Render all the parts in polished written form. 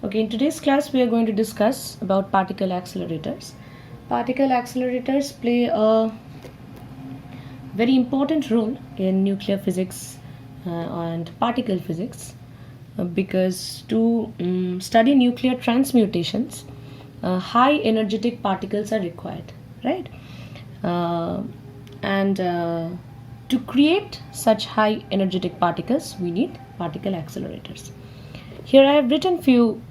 Okay, in today's class we are going to discuss about particle accelerators. Particle accelerators play a very important role in nuclear physics and particle physics because to study nuclear transmutations, high energetic particles are required, right? And to create such high energetic particles, we need particle accelerators. Here I have written few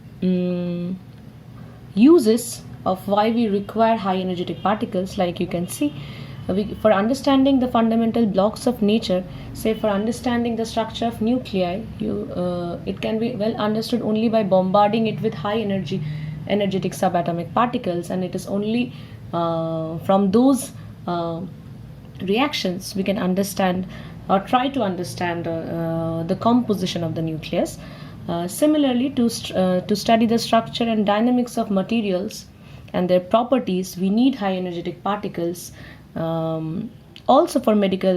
uses of why we require high energetic particles. Like you can see, for understanding the fundamental blocks of nature, say for understanding the structure of nuclei, it can be well understood only by bombarding it with high energetic subatomic particles, and it is only from those reactions we can understand or try to understand the composition of the nucleus. Similarly, to study the structure and dynamics of materials and their properties, we need high energetic particles. Also for medical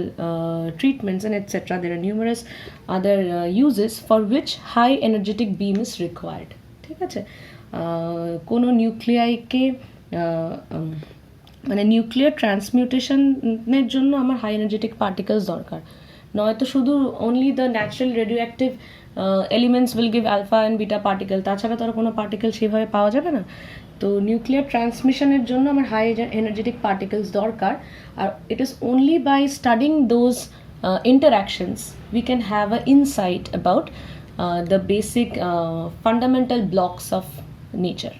treatments and etc. There are numerous other uses for which high energetic beam is required. ঠিক আছে, কোনো নিউক্লিয়াইকে মানে nuclear ট্রান্সমিউটেশনের জন্য আমার high energetic particles দরকার, নয়তো শুধু only the natural radioactive elements will give alpha and beta particle, তাছাড়া তো আর কোনো পার্টিকেল সেভাবে পাওয়া যাবে না। তো নিউক্লিয়ার ট্রান্সমিশনের জন্য আমার হাই এনার্জেটিক পার্টিকেলস দরকার, আর it is only by studying those interactions we can have an insight about the basic fundamental blocks of nature,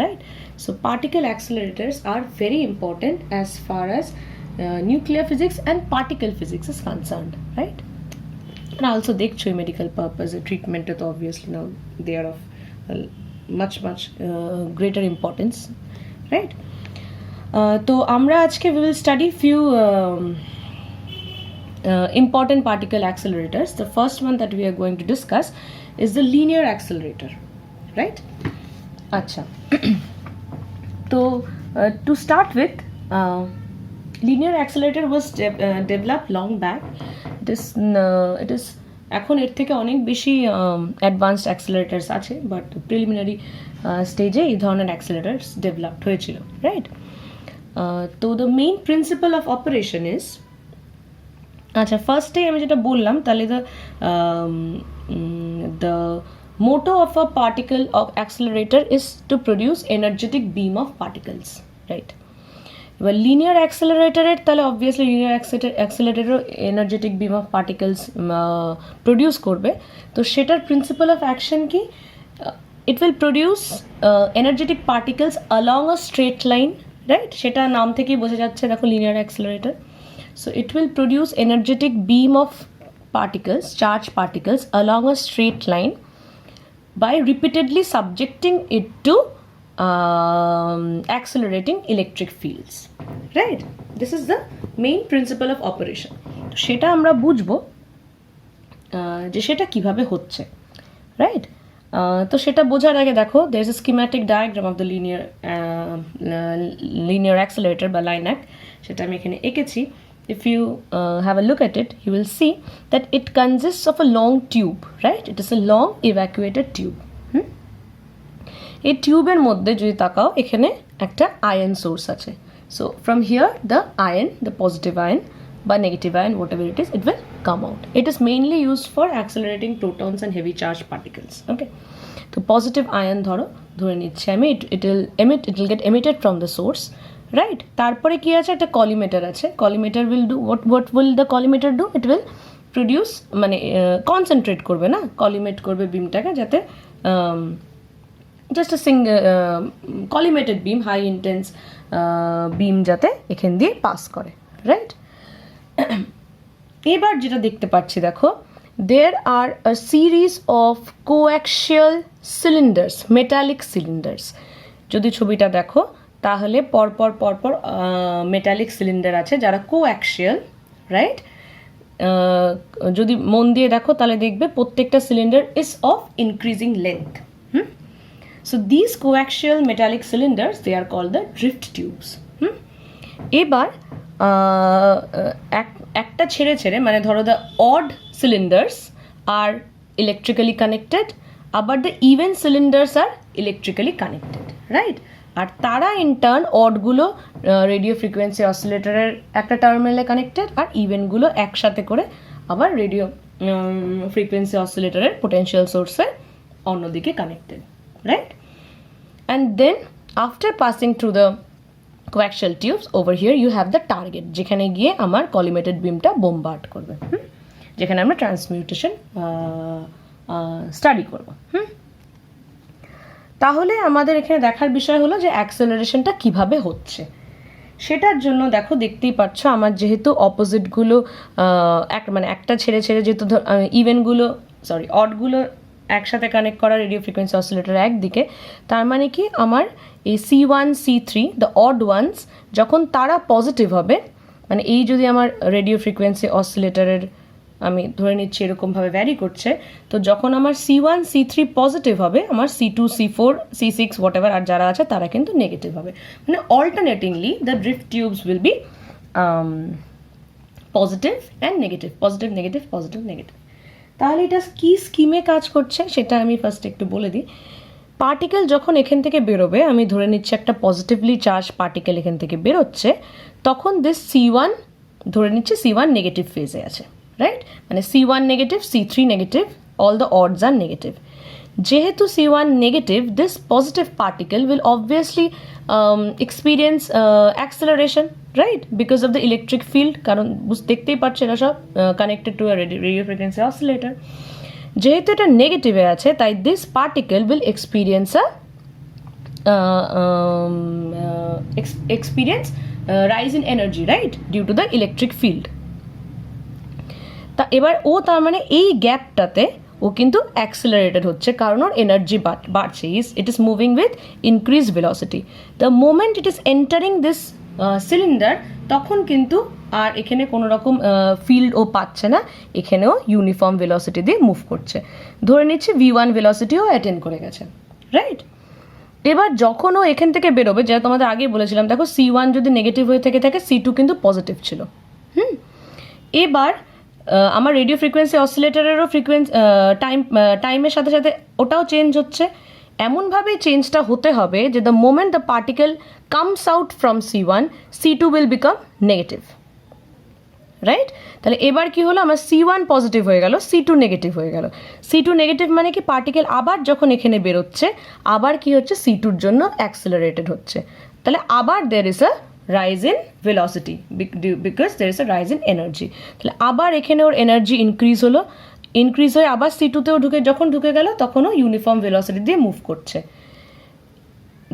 right? So particle accelerators are very important as far as nuclear physics and particle physics is concerned, right? And also দেখছো medical purpose treatment তো obviously now they are of much greater importance, right? তো আমরা আজকে we will study few important particle accelerators. The first one that we are going to discuss is the linear accelerator, right? Acha. So to start with, linear accelerator was developed long back. It is এখন এর থেকে অনেক বেশি advanced অ্যাক্সেলারেটরস আছে, but preliminary স্টেজে এই ধরনের অ্যাক্সেলারেটরস developed হয়েছিল, রাইট? তো the main principal of operation is, আচ্ছা ফার্স্টে আমি যেটা বললাম তাহলে the motto of a particle of accelerator is to produce energetic beam of particles, right? এবার লিনিয়ার অ্যাক্সেলারেটরের তাহলে অবভিয়াসলি লিনিয়ার অ্যাক্সেলারেটরও energetic beam of particles produce করবে। তো সেটার প্রিন্সিপাল অফ অ্যাকশন কি? It will produce energetic particles along a straight line, right? সেটা নাম থেকেই বোঝা যাচ্ছে, দেখো linear accelerator. So it will produce energetic beam of particles, charged particles along a straight line by repeatedly subjecting it to accelerating electric fields, right? This is the main principle of operation. সেটা আমরা বুঝবো যে সেটা কিভাবে হচ্ছে, right? তো সেটা বোঝার আগে দেখো, there is a schematic diagram of the linear accelerator বা LINAC, সেটা আমি এখানে এঁকেছি। If you have a look at it, you will see that it consists of a long tube, right? It is a long evacuated tube. এই টিউবের মধ্যে যদি তাকাও, এখানে একটা আয়ন সোর্স আছে। So from here the ion, the positive ion বা negative ion, whatever it is, it will come out. It is mainly used for accelerating protons and heavy charged particles. Okay, তো positive ion ধরে নিচ্ছি আমি, it will get emitted from the source, right? তারপরে কি আছে, একটা collimator আছে। Collimator will do what will the collimator do? It will produce, মানে কনসেন্ট্রেট করবে না, কলিমেট করবে বিমটাকে, যাতে just a single collimated beam, high intense beam যাতে এখান দিয়ে পাস করে, রাইট? এবার যেটা দেখতে পাচ্ছি, দেখো there are a series of coaxial cylinders, metallic cylinders. যদি ছবিটা দেখো তাহলে পরপর মেটালিক সিলিন্ডার আছে যারা কোঅ্যাক্সিয়াল, রাইট? যদি মন দিয়ে দেখো তাহলে দেখবে প্রত্যেকটা cylinder is of increasing length. So this coaxial metallic cylinders, they are called the drift tubes. এবার একটা ছেড়ে মানে ধরো the odd cylinders are electrically connected আবার the even cylinders are electrically connected, right? আর তারা ইন টার্ন অডগুলো radio frequency অসিলেটরের একটা টার্মিনালে কানেক্টেড, আর ইভেনগুলো একসাথে করে আবার রেডিও ফ্রিকোয়েন্সি অসিলেটরের পোটেনশিয়াল সোর্সে অন্যদিকে connected, right? And then after passing through the coaxial tubes over here you have the target, যেখানে গিয়ে আমার কলিমেটেড বিমটা বোমবার্ড করবে, যেখানে আমরা ট্রান্সমিউটেশন স্টাডি করব। তাহলে আমাদের এখানে দেখার বিষয় হলো যে অ্যাক্সেলারেশনটা কিভাবে হচ্ছে। সেটার জন্য দেখতেই পাচ্ছ আমার যেহেতু অপোজিটগুলো মানে একটা ছেড়ে ছেড়ে যেহেতু ইভেনগুলো অডগুলো একসাথে কানেক্ট করা রেডিও ফ্রিকোয়েন্সি অসিলেটর একদিকে, তার মানে কি আমার এই C1 C3 the odd once যখন তারা পজিটিভ হবে, মানে এই যদি আমার রেডিও ফ্রিকোয়েন্সি অসিলেটরের আমি ধরে নিচ্ছি এরকমভাবে ভ্যারি করছে, তো যখন আমার C1 C3 পজিটিভ হবে, আমার C2 C4 C6 what ever আর যারা আছে তারা কিন্তু নেগেটিভ হবে। মানে alternatingly the drift tubes will be positive and negative, positive negative, positive negative. তাহলে এটা কি স্কিমে কাজ করছে সেটা আমি ফার্স্ট একটু বলে দিই। পার্টিকেল যখন এখান থেকে বেরোবে, আমি ধরে নিচ্ছি একটা পজিটিভলি চার্জ পার্টিকেল এখান থেকে বেরোচ্ছে, তখন দিস C1 ধরে নিচ্ছি C1 নেগেটিভ ফেজে আছে, রাইট? মানে C1 negative, C3 negative, all the odds are negative. যেহেতু C1 negative, this positive particle will obviously experience acceleration, right? Because of the electric field, কারণ দেখতেই পাচ্ছে এরা সব connected to radio frequency oscillator. যেহেতু এটা নেগেটিভে আছে, তাই this particle will experience rise in energy, right? Due to the electric field. তা এবার ও তার মানে এই গ্যাপটাতে ও কিন্তু অ্যাক্সেলারেটেড হচ্ছে, কারণ ওর এনার্জি বাড়ছে। It is moving with increase velocity. The moment it is entering this cylinder, তখন কিন্তু আর এখানে কোনো রকম ফিল্ড ও পাচ্ছে না, এখানেও ইউনিফর্ম ভেলোসিটি দিয়ে মুভ করছে। ধরে নিচ্ছি V1 ভেলোসিটিও অ্যাটেন্ড করে গেছে, রাইট? এবার যখন ও এখান থেকে বেরোবে, যেটা তোমাদের আগেই বলেছিলাম, দেখো C1 যদি নেগেটিভ হয়ে থেকে থাকে, C2 কিন্তু পজিটিভ ছিল। এবার আমার রেডিও ফ্রিকোয়েন্সি অসিলেটরেরও টাইমের সাথে সাথে ওটাও চেঞ্জ হচ্ছে। এমনভাবেই চেঞ্জটা হতে হবে যে the moment the particle comes out from C1, C2 will become negative, right? তাহলে এবার কি হলো, আমার C1 পজিটিভ হয়ে গেল, C2 নেগেটিভ হয়ে গেল। C2 নেগেটিভ মানে কি, পার্টিকেল আবার যখন এখানে বেরোচ্ছে, আবার কি হচ্ছে, C2-র জন্য অ্যাক্সেলারেটেড হচ্ছে। তাহলে আবার there is a rise in velocity because there is a rise in energy. তাহলে আবার এখানে ওর এনার্জি ইনক্রিজ হয়ে আবার C2তেও যখন ঢুকে গেল, তখনও ইউনিফর্ম ভেলোসিটি দিয়ে মুভ করছে।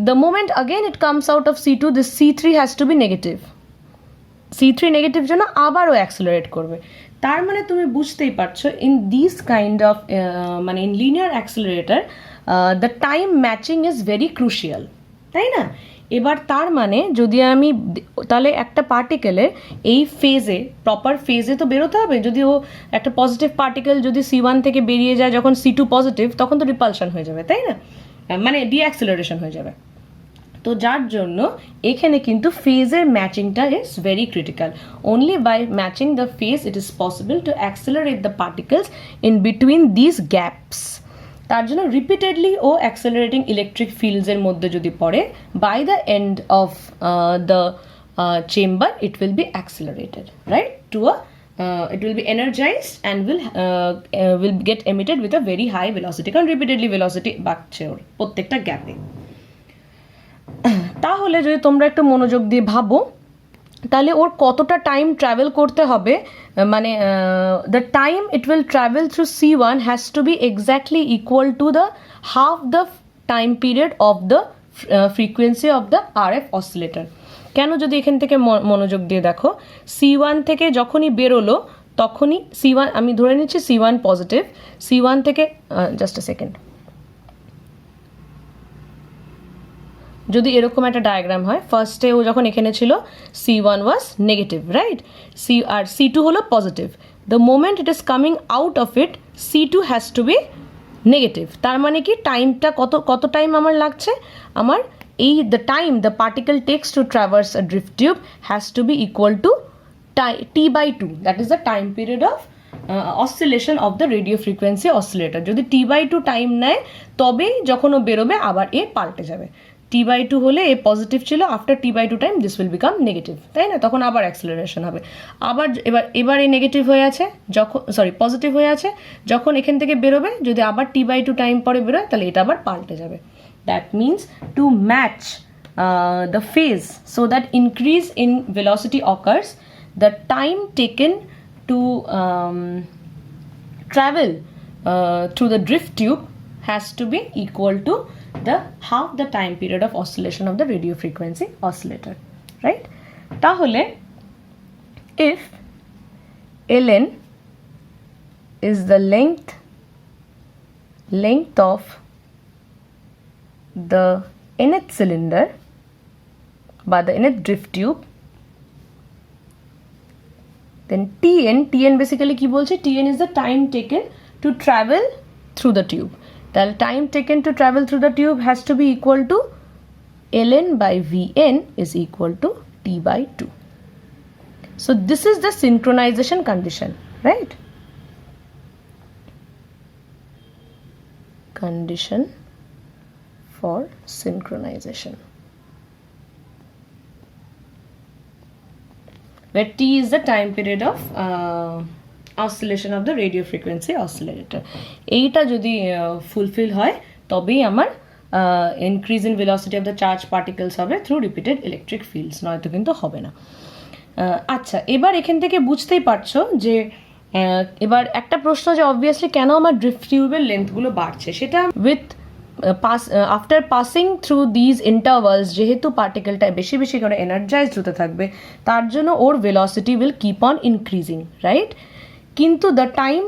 The moment again it comes out of C2, this C3 has to be negative. C3 negative জন্য আবারও অ্যাক্সেলারেট করবে। তার মানে তুমি বুঝতেই পারছো, ইন দিস কাইন্ড অফ মানে in linear accelerator the time matching is very crucial, তাই না? এবার তার মানে যদি আমি তাহলে একটা পার্টিকেলের এই ফেজে, প্রপার ফেজে তো বেরোতে হবে। যদি ও একটা পজিটিভ পার্টিকেল যদি C1 থেকে বেরিয়ে যায় যখন C2 পজিটিভ, তখন তো রিপালশন হয়ে যাবে, তাই না? মানে ডিঅ্যাক্সেলারেশন হয়ে যাবে। তো যার জন্য এখানে কিন্তু ফেজের ম্যাচিংটা is very critical. Only by matching the phase it is possible to accelerate the particles in between this gaps. তার জন্য রিপিটেডলি ও অ্যাক্সেলারেটিং ইলেকট্রিক ফিল্ডসের মধ্যে যদি পড়ে, by the end of the chamber it will be accelerated, right? To it will be energized and will get emitted with a very high velocity, কারণ repeatedly velocity বাড়ছে ওর প্রত্যেকটা গ্যাপে। তাহলে যদি তোমরা একটু মনোযোগ দিয়ে ভাবো, তাহলে ওর কতটা টাইম ট্রাভেল করতে হবে, মানে the time it will travel through C1 has to be exactly equal to the half the time period of the frequency of the RF oscillator. কেন, যদি এখান থেকে মনোযোগ দিয়ে দেখো, C1 থেকে যখনই বেরোলো তখনই C1, আমি ধরে নিচ্ছি C1 পজিটিভ, C1 থেকে জাস্ট আ সেকেন্ড, যদি এরকম একটা ডায়াগ্রাম হয়, ফার্স্টে ও যখন এখানে ছিল C1 ওয়াজ নেগেটিভ, রাইট? আর C2 হলো positive. The moment it is coming out of it, C2 has to be negative. তার মানে কি, টাইমটা কত টাইম আমার লাগছে, আমার এই the time the particle takes to traverse a drift tube has to be equal to T/2, that is the time period of oscillation of the radio frequency oscillator. যদি t/2 টাইম নেয় তবেই যখন ও বেরোবে আবার এ পাল্টে যাবে। t/2 হলে এ positive ছিল, after t/2 time this will become negative, তাই না? তখন আবার অ্যাক্সেলারেশন হবে। আবার এবার এই নেগেটিভ হয়ে আছে, যখন পজিটিভ হয়ে আছে, যখন এখান থেকে বেরোবে যদি আবার t/2 টাইম পরে বেরোয় তাহলে এটা আবার পাল্টে যাবে। That means to match the phase so that increase in velocity occurs, the time taken to travel through the drift tube has to be equal to the half the time period of oscillation of the radio frequency oscillator, right? tahole if ln is the length of the nth cylinder by the nth drift tube, then tn basically কি বলছে, tn is the time taken to travel through the tube. The time taken to travel through the tube has to be equal to ln by vn is equal to t/2. So this is the synchronization condition, right? Condition for synchronization, where t is the time period of oscillation of the radio frequency oscillator. এইটা যদি fulfil হয় তবেই আমার increase in velocity of the charged particles হবে through repeated electric fields, নয়তো কিন্তু হবে না। আচ্ছা, এবার এখান থেকে বুঝতেই পারছো যে এবার একটা প্রশ্ন যে অবভিয়াসলি কেন আমার ড্রিফট টিউবের লেন্থগুলো বাড়ছে, সেটা with after passing through these intervals, যেহেতু পার্টিকেলটা বেশি বেশি করে এনার্জাইজড হতে থাকবে তার জন্য ওর velocity will keep on increasing, right? কিন্তু the time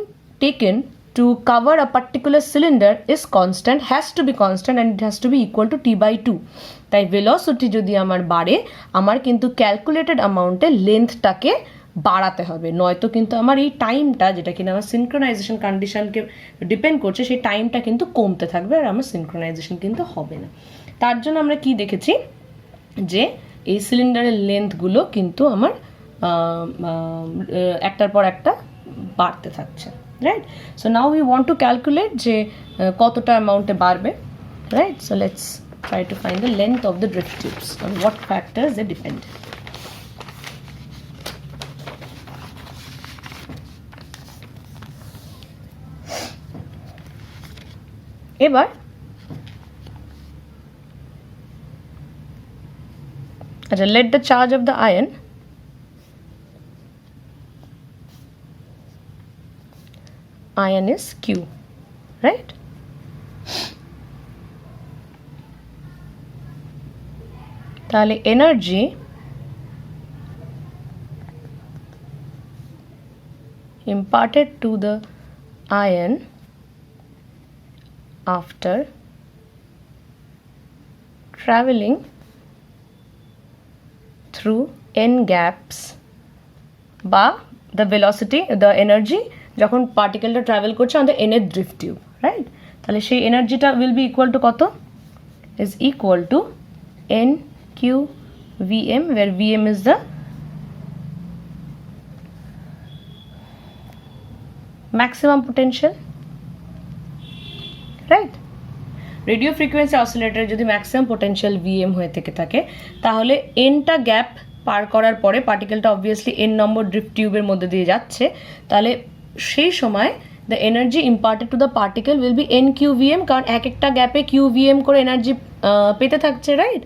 taken to cover a particular cylinder is constant, has to be constant and it has to be equal to t/2। তাই ভেলোসিটি যদি আমার বাড়ে আমার কিন্তু ক্যালকুলেটেড অ্যামাউন্টে লেন্থটাকে বাড়াতে হবে, নয়তো কিন্তু আমার এই টাইমটা, যেটা কিনা আমার সিনক্রোনাইজেশন কন্ডিশনকে ডিপেন্ড করছে, সেই টাইমটা কিন্তু কমতে থাকবে আর আমার সিনক্রোনাইজেশন কিন্তু হবে না। তার জন্য আমরা কি দেখেছি যে এই সিলিন্ডারের লেন্থগুলো কিন্তু আমার একটার পর একটা বাড়তে থাকছে, right? So now we want to calculate যে কতটা অ্যামাউন্টে বাড়বে, right? So let's try to find the length of the drift tubes, on what factors they depend. এবার আচ্ছা, let the charge of the ion is q, right? তাহলে energy imparted to the ion after traveling through n gaps, বা the velocity, the energy যখন পার্টিকেলটা travel করছে on the nth drift tube, right? তাহলে সেই এনার্জিটা will be equal to কত? is equal to nqvm, where vm is the maximum potential, right? Radio frequency oscillator যদি maximum potential VM হয়ে থেকে থাকে তাহলে এনটা গ্যাপ পার করার পরে পার্টিকেলটা অবভিয়াসলি এন নম্বর ড্রিফট টিউবের মধ্যে দিয়ে যাচ্ছে, তাহলে সেই সময় the energy imparted to the particle will be n Q VM, কারণ এক একটা গ্যাপে কিউ ভিএম করে এনার্জি পেতে থাকছে, রাইট?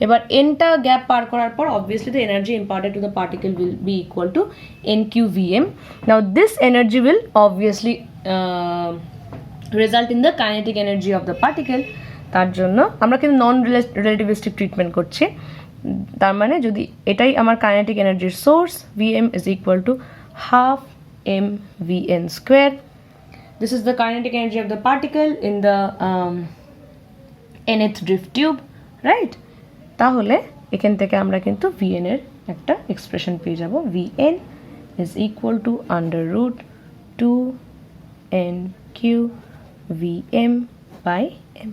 এবার এনটা গ্যাপ পার করার পর obviously the energy imparted to the particle will be equal to N Q V M. Now this energy will obviously result in the kinetic energy of the particle। তার জন্য আমরা কিন্তু নন রিলেটিভিস্টিক ট্রিটমেন্ট করছি, তার মানে যদি এটাই আমার কাইনেটিক এনার্জির source, vm is equal to half mvn square. This is the kinetic energy of the particle in the nth drift tube, right? তাহলে এখান থেকে আমরা কিন্তু vn এর একটা এক্সপ্রেশন পেয়ে যাব, vn is equal to under root 2 nq vm by m.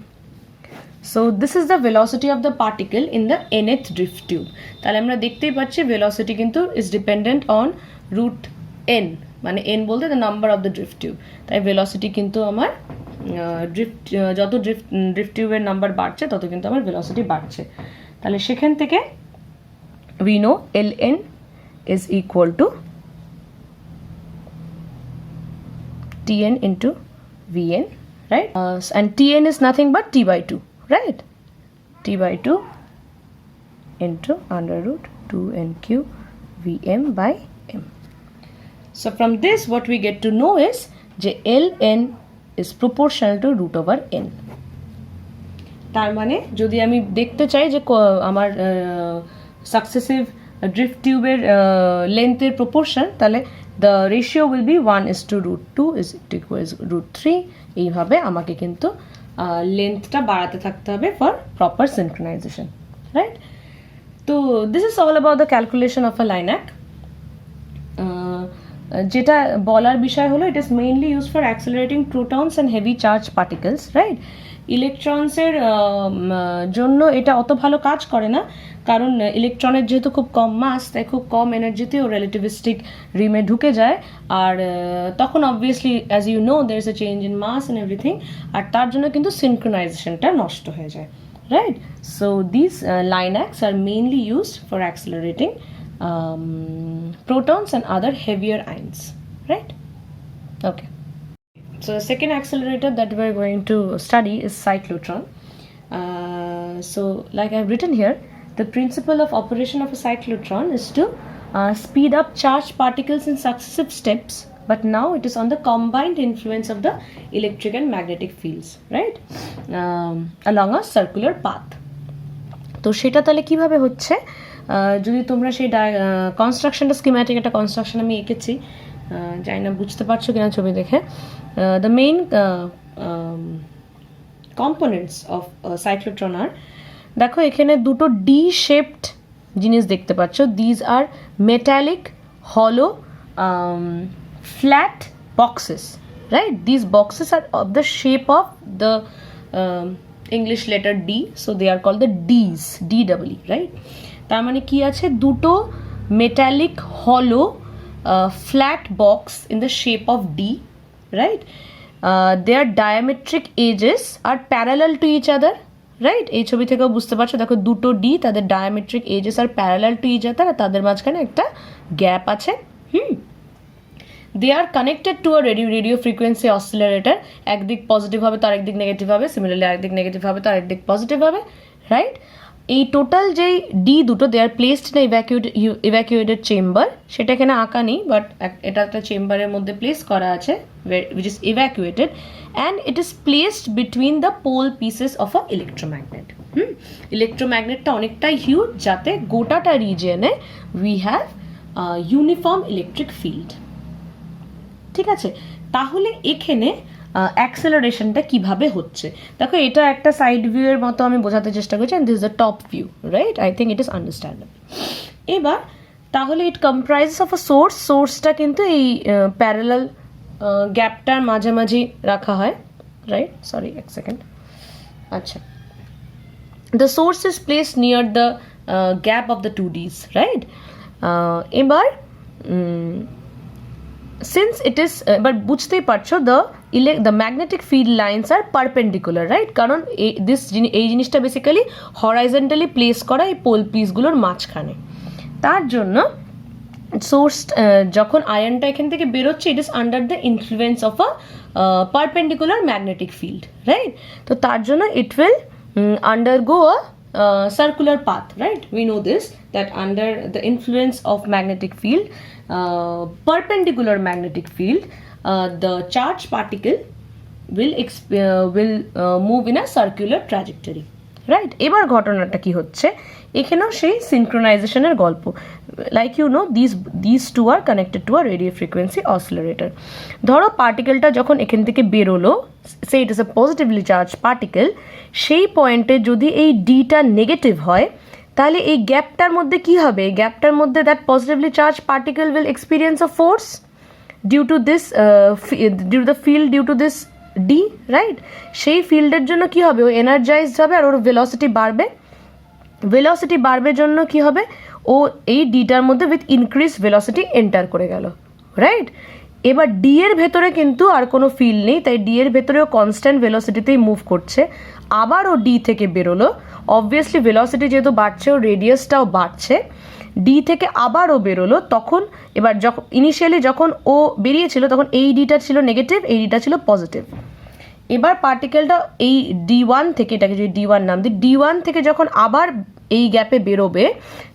So this is the velocity of the particle in the nth drift tube. তাহলে আমরা দেখতেই পাচ্ছি velocity কিন্তু is dependent on root n, মানে n বলতে the number of the drift tube, তাই velocity কিন্তু আমার যত ড্রিফট টিউবের নাম্বার বাড়ছে তত কিন্তু আমার ভেলোসিটি বাড়ছে। তাহলে সেখান থেকে we know ln is equal to tn into vn, right? And tn is nothing but t by 2, right? t by 2 into under root 2nq vm by m. So from this what we get to know is যে ln is proportional to root over n. তার মানে যদি আমি দেখতে চাই যে আমার successive drift টিউবের লেন্থের প্রপোর্শন, তাহলে the ratio will be 1:√2 is equals √3। এইভাবে আমাকে কিন্তু লেন্থটা বাড়াতে থাকতে হবে ফর প্রপার সিনক্রোনাইজেশন, রাইট? তো this is all about the calculation of a linac. যেটা বলার বিষয় হলো it is mainly use for accelerating protons and heavy charge particles, right? ইলেকট্রনসের জন্য এটা অত ভালো কাজ করে না, কারণ ইলেকট্রনের যেহেতু খুব কম মাস, তাই খুব কম এনার্জিতেও রিলেটিভিস্টিক রিমে ঢুকে যায়, আর তখন obviously as you know there is a change in mass and everything, আর তার জন্য কিন্তু সিনক্রোনাইজেশনটা নষ্ট হয়ে যায়, right? So this linacs are mainly used for accelerating protons and other heavier ions, right? Okay. So the second accelerator that we're going to study is cyclotron. So like I've written here, the principle of operation of a cyclotron is to speed up charged particles in successive steps, but now it is on the combined influence of the electric and magnetic fields, right? Along a circular path. তো সেটা তাহলে কিভাবে হচ্ছে, যদি তোমরা সেই কনস্ট্রাকশনটা schematic একটা construction আমি এঁকেছি, জানি না বুঝতে পারছো কিনা ছবি দেখে। The main components of cyclotron are, দেখো এখানে দুটো ডি শেপড জিনিস দেখতে পাচ্ছ। দিজ আর মেটালিক হলো flat boxes, right? This boxes are of the shape of the English letter D, so they are called the Dees, DEE, right? তার মানে কি আছে, দুটো মেটালিক হলো flat box in the shape of D, right? Their diametric edges are parallel to each other, right? এই ছবি থেকেও বুঝতে পারছো, দেখো দুটো ডি, তাদের diametric edges are parallel to each other, আর তাদের মাঝখানে একটা গ্যাপ আছে। They are connected to a radio frequency oscillator. একদিক পজিটিভ হবে তো আরেকদিক নেগেটিভ হবে, সিমিলারলি আরেকদিক নেগেটিভ হবে তো আরেকদিক পজিটিভ হবে, রাইট? এই টোটাল যেই ডি দুটো they are placed in evacuated chamber, সেটা এখানে আঁকা নেই, বাট এটা একটা চেম্বারের মধ্যে প্লেস করা আছে which is evacuated, and it is placed between the pole pieces of a electromagnet. ইলেকট্রোম্যাগনেটটা অনেকটাই হিউজ, যাতে গোটাটা রিজিয়নে we have uniform electric field, ঠিক আছে? তাহলে এখানে অ্যাক্সেলারেশনটা কিভাবে হচ্ছে, দেখো এটা একটা সাইড ভিউ এর মতো আমি বোঝাতে চেষ্টা করছি, and this is the top view, right? I think it is understandable. এবার তাহলে ইট কম্প্রাইজেস অফ আ সোর্সটা কিন্তু এই প্যারালাল গ্যাপটার মাঝামাঝি রাখা হয়, রাইট? সরি এক সেকেন্ড, আচ্ছা, the source is place near the gap of the two Dees, right? এবার since it is but বুঝতেই পারছো the magnetic field lines are perpendicular, right? কারণ এই জিনিসটা বেসিক্যালি হরাইজন্টালি প্লেস করা এই পোল পিসগুলোর মাঝখানে। তার জন্য সোর্স যখন আয়নটা এখান থেকে বেরোচ্ছে, it is under the influence of a perpendicular magnetic field, right? তো তার জন্য it will undergo a circular path, right? We know this, that under the influence of magnetic field, perpendicular magnetic field, the charged particle will move in a circular trajectory, right? এবার ঘটনাটা কি হচ্ছে, এখানেও সেই সিনক্রোনাইজেশনের গল্প। Like you know this two are connected to a radio frequency oscillator. ধরো পার্টিকেলটা যখন এখান থেকে বেরোলো, say it is a positively charge particle, সেই পয়েন্টে যদি এই ডিটা নেগেটিভ হয়, তাহলে এই গ্যাপটার মধ্যে কি হবে, গ্যাপটার মধ্যে that positively charge particle will experience a force due to the field due to this D, right? সেই ফিল্ডের জন্য কি হবে, ও এনার্জাইজড হবে আর ওর ভেলোসিটি বাড়বে। ভেলোসিটি বাড়বে জন্য কি হবে, ও এই ডিটার মধ্যে উইথ ইনক্রিজ ভেলোসিটি এন্টার করে গেল, রাইট? এবার ডি এর ভেতরে কিন্তু আর কোনো ফিল্ড নেই, তাই ডি এর ভেতরেও কনস্ট্যান্ট ভেলোসিটিতেই মুভ করছে। আবার ও ডি থেকে বেরোলো, অবভিয়াসলি ভেলোসিটি যেহেতু বাড়ছে ও রেডিয়াসটাও বাড়ছে। ডি থেকে আবারও বেরোলো, তখন এবার যখন ইনিশিয়ালি যখন ও বেরিয়েছিল তখন এই ডিটা ছিল নেগেটিভ, এই ডিটা ছিল পজিটিভ। এবার পার্টিকেলটা এই D1 থেকে, এটাকে যদি D1 নাম দিই, D1 থেকে যখন আবার এই গ্যাপে বেরোবে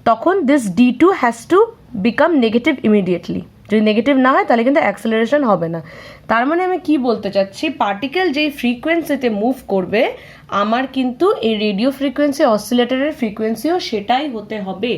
তখন this D2 has to become negative immediately. যদি নেগেটিভ না হয় তাহলে কিন্তু অ্যাক্সেলারেশন হবে না। তার মানে আমি কি বলতে চাচ্ছি, পার্টিকেল যেই ফ্রিকোয়েন্সিতে মুভ করবে আমার কিন্তু এই রেডিও ফ্রিকোয়েন্সি অসিলেটরের ফ্রিকোয়েন্সিও সেটাই হতে হবে।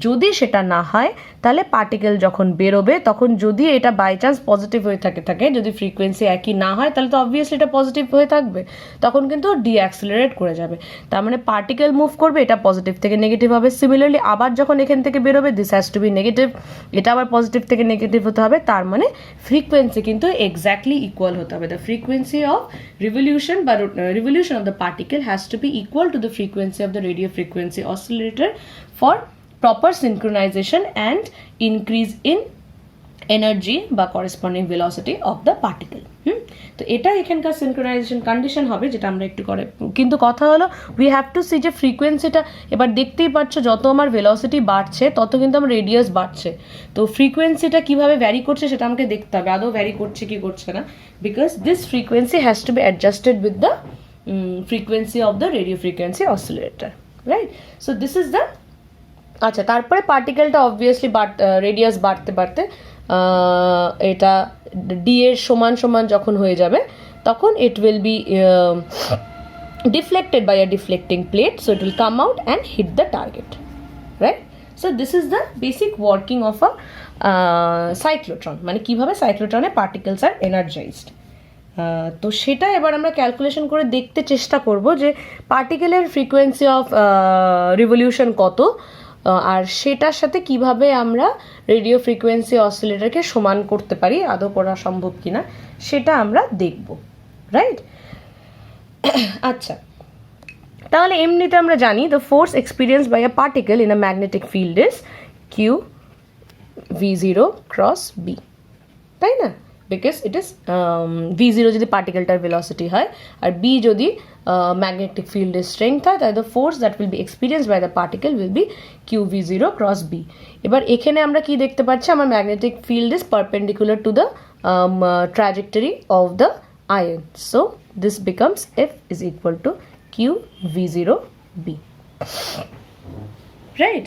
যদি সেটা না হয় তাহলে পার্টিকেল যখন বেরোবে তখন যদি এটা বাই চান্স পজিটিভ হয়ে থাকে যদি ফ্রিকোয়েন্সি একই না হয় তাহলে তো অবভিয়াসলি এটা পজিটিভ হয়ে থাকবে, তখন কিন্তু ডিঅ্যাক্সেলারেট করে যাবে। তার মানে পার্টিকেল মুভ করবে, এটা পজিটিভ থেকে নেগেটিভ হবে। সিমিলারলি আবার যখন এখান থেকে বেরোবে this has to be negative, এটা আবার পজিটিভ থেকে নেগেটিভ হতে হবে। তার মানে ফ্রিকোয়েন্সি কিন্তু এক্স্যাক্টলি ইকুয়াল হতে হবে। দ্য ফ্রিকোয়েন্সি অফ রিভলিউশন বা revolution of the particle has to be equal to the frequency of the radio frequency oscillator for proper synchronization and increase in energy বা corresponding velocity of the particle। তো এটা এখানকার synchronisation condition হবে, যেটা আমরা একটু করে। কিন্তু কথা হলো উই হ্যাভ টু সি যে ফ্রিকোয়েন্সিটা, এবার দেখতেই পাচ্ছ যত আমার ভেলোসিটি বাড়ছে তত কিন্তু আমার রেডিয়াস বাড়ছে। তো ফ্রিকোয়েন্সিটা কিভাবে ভ্যারি করছে সেটা আমাকে দেখতে হবে আদৌ ভ্যারি করছে কি করছে না, because this frequency has to B adjusted with the frequency of the radio frequency oscillator, right? So this is the. আচ্ছা, তারপরে পার্টিকেলটা অবভিয়াসলি রেডিয়াস বাড়তে বাড়তে এটা ডি এর সমান সমান যখন হয়ে যাবে তখন it will be deflected by a deflecting plate, so it will come out and hit the target, right? So this is the basic working of a cyclotron, মানে কীভাবে সাইক্লোট্রনে পার্টিকেলস আর এনার্জাইজড। তো সেটা এবার আমরা ক্যালকুলেশন করে দেখতে চেষ্টা করব যে পার্টিকেলের ফ্রিকোয়েন্সি অফ রিভলিউশন কত, আর সেটার সাথে কিভাবে আমরা রেডিও ফ্রিকোয়েন্সি অসিলেটরকে সমান করতে পারি, আদৌ করা সম্ভব কিনা সেটা আমরা দেখব, রাইট? আচ্ছা, তাহলে এমনিতে আমরা জানি the force experience by a particle in a magnetic field is Q V0 cross B, তাই না? বিকজ ইট ইজ V0 যদি পার্টিকেলটার ভেলোসিটি হয় আর B যদি ম্যাগনেটিক ফিল্ডের স্ট্রেংথ হয়, তাহলে the force that will be experience by the particle will be QV0 cross B. এবার এখানে আমরা কি দেখতে পাচ্ছি, আমার magnetic field is perpendicular to the trajectory of the ion, so this becomes F is equal to QV0B, right?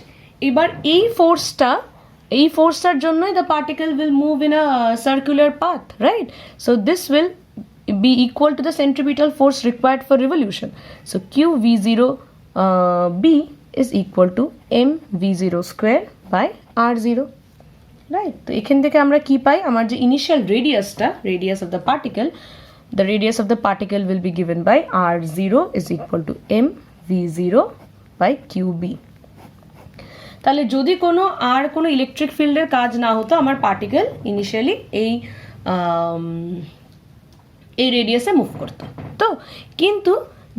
এবার এই ফোর্সটার জন্যই the particle will move in a circular path, right? So this will be equal to the centripetal force required for revolution. So QV0B is equal to mV0 square by R0, right? তো এখান থেকে আমরা কি পাই, আমার যে initial রেডিয়াসটা, radius of the particle, the radius of the particle will be given by R0 is equal to mV0 by QB। তাহলে যদি কোনো ইলেকট্রিক ফিল্ডের কাজ না হতো, আমার পার্টিকেল ইনিশিয়ালি এই রেডিয়াসে মুভ করতো। তো কিন্তু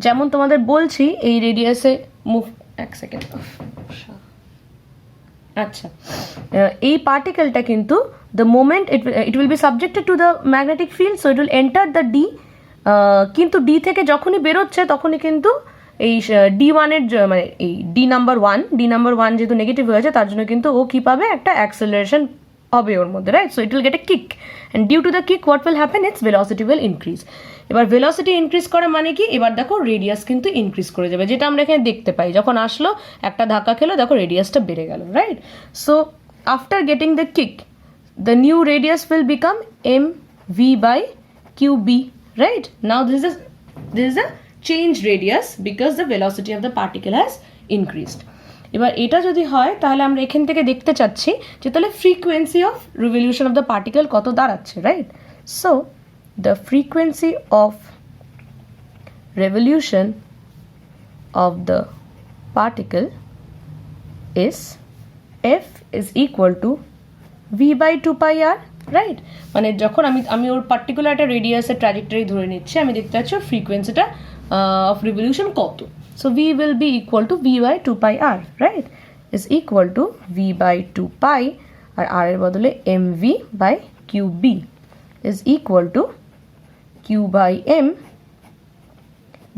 যেমন তোমাদের বলছি এই রেডিয়াসে মুভ, এক সেকেন্ড, আচ্ছা, এই পার্টিকেলটা কিন্তু the moment it will B subjected to the magnetic field, so it will enter the D, কিন্তু ডি থেকে যখনই বেরোচ্ছে তখনই কিন্তু এই D1-এর মানে এই ডি নাম্বার ওয়ান যেহেতু নেগেটিভ হয়েছে তার জন্য কিন্তু ও কী পাবে, একটা অ্যাক্সেলারেশন হবে ওর মধ্যে, right? So it will get a kick, and due to the kick what will happen, its velocity will increase. এবার ভেলোসিটি ইনক্রিজ করা মানে কি, এবার দেখো রেডিয়াস কিন্তু ইনক্রিজ করে যাবে, যেটা আমরা এখানে দেখতে পাই, যখন আসলো একটা ধাক্কা খেলো দেখো রেডিয়াসটা বেড়ে গেল, right? So after getting the kick the new radius will become mv by qb, right? Now this is a changed radius because the velocity of the particle has increased. এবার এটা যদি হয় তাহলে আমরা এখান থেকে দেখতে চাচ্ছি যে তাহলে frequency of revolution of the particle কত দাঁড়াচ্ছে, right? So the frequency of revolution of the particle is F is equal to V by 2 pi r, right? মানে যখন আমি ওর পার্টিকুলার একটা রেডিয়াসের ট্র্যাজেক্টরি ধরে নিচ্ছি, আমি দেখতে পাচ্ছি ওর ফ্রিকোয়েন্সিটা অফ রিভলিউশন কত। So V will be equal to V by 2 pi r, right? Is equal to V by 2 pi আর r এর বদলে mv by qb, is equal to q by m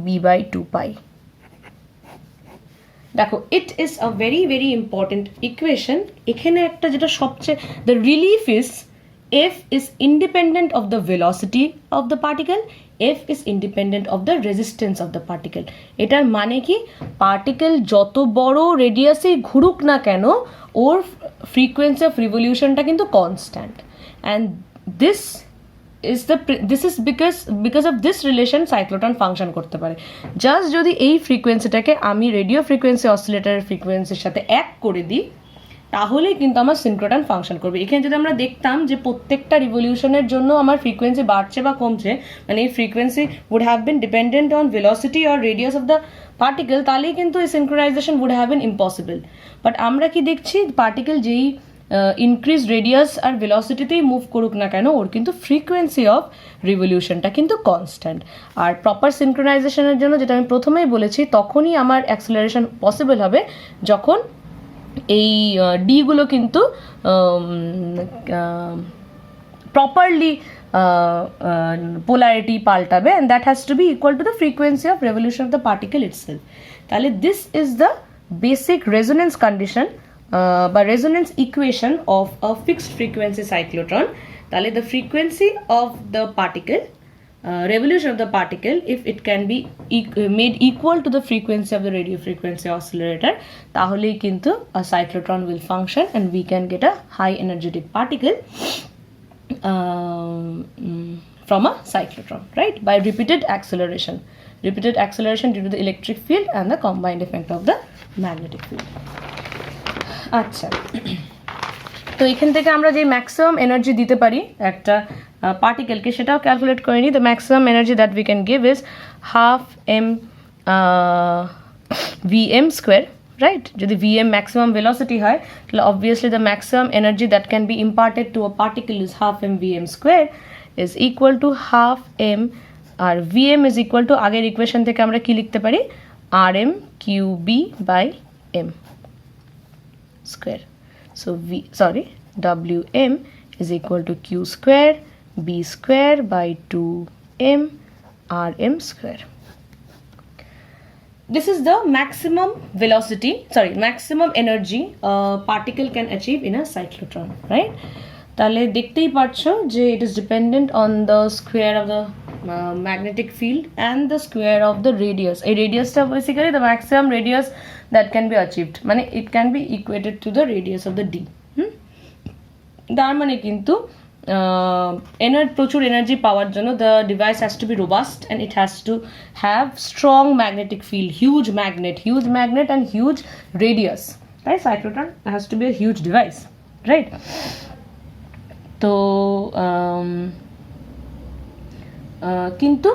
b by 2 pi. দেখো it is a very very important equation. এখানে একটা যেটা সবচেয়ে the relief is f is independent of the velocity of the particle, f is independent of the resistance of the particle. এটার মানে কি particle যত বড় রেডিয়াসে ঘুরুক না কেন ওর ফ্রিকোয়েন্সি অফ রিভলিউশনটা কিন্তু constant, and this is because of this relation cyclotron function করতে পারে। জাস্ট যদি এই ফ্রিকোয়েন্সিটাকে আমি রেডিও ফ্রিকোয়েন্সি অসিলেটরের ফ্রিকোয়েন্সির সাথে এক করে দিই তাহলেই কিন্তু আমার সিনক্রোট্রন ফাংশন করবে। এখানে যদি আমরা দেখতাম যে প্রত্যেকটা রিভলিউশনের জন্য আমার ফ্রিকোয়েন্সি বাড়ছে বা কমছে, মানে এই frequency would have been dependent on velocity or radius of the particle, তাহলেই কিন্তু এই synchronisation would have been impossible। But আমরা কি দেখছি পার্টিকেল যেই ইনক্রিজ রেডিয়াস আর ভেলোসিটিতেই মুভ করুক না কেন ওর কিন্তু ফ্রিকোয়েন্সি অফ রিভলিউশনটা কিন্তু কনস্ট্যান্ট। আর প্রপার সিনক্রোনাইজেশনের জন্য যেটা আমি প্রথমেই বলেছি তখনই আমার অ্যাক্সেলারেশন পসিবল হবে যখন এই ডিগুলো কিন্তু প্রপারলি পোলারিটি পাল্টাবে, and that has to be equal to the frequency of revolution of the particle itself. তাহলে this is the basic resonance condition বা resonance equation of a fixed frequency cyclotron. তাহলে the frequency of the particle revolution of the particle, if it can be made equal to the frequency of the radio frequency oscillator, তাহলেই কিন্তু a cyclotron will function and we can get a high energetic particle from a cyclotron, right, by repeated acceleration due to the electric field and the combined effect of the magnetic field. আচ্ছা, তো এখান থেকে আমরা যে maximum energy দিতে পারি একটা পার্টিকেলকে সেটাও ক্যালকুলেট করে নিই। The maximum energy that we can give is half M vm square, right? যদি vm ম্যাক্সিমাম ভেলোসিটি হয় তাহলে obviously the maximum energy that can be imparted to a particle is half M vm square is equal to half M, আর vm is equal to আগের equation থেকে আমরা কি লিখতে পারি R M Q B by M square. So Wm is equal to q square b square by 2m rm square. This is the maximum energy a particle can achieve in a cyclotron, right? তাহলে দেখতেই পাচ্ছো যে it is dependent on the square of the magnetic field and the square of the radius. A radius টা basically the maximum radius that can be achieved, মানে it can be equated to the radius of the d. তার মানে কিন্তু প্রচুর energy পাওয়ার জন্য the device has to be robust and it has to have strong magnetic field, huge magnet and huge radius, right? Cyclotron has to be a huge device, right? তো কিন্তু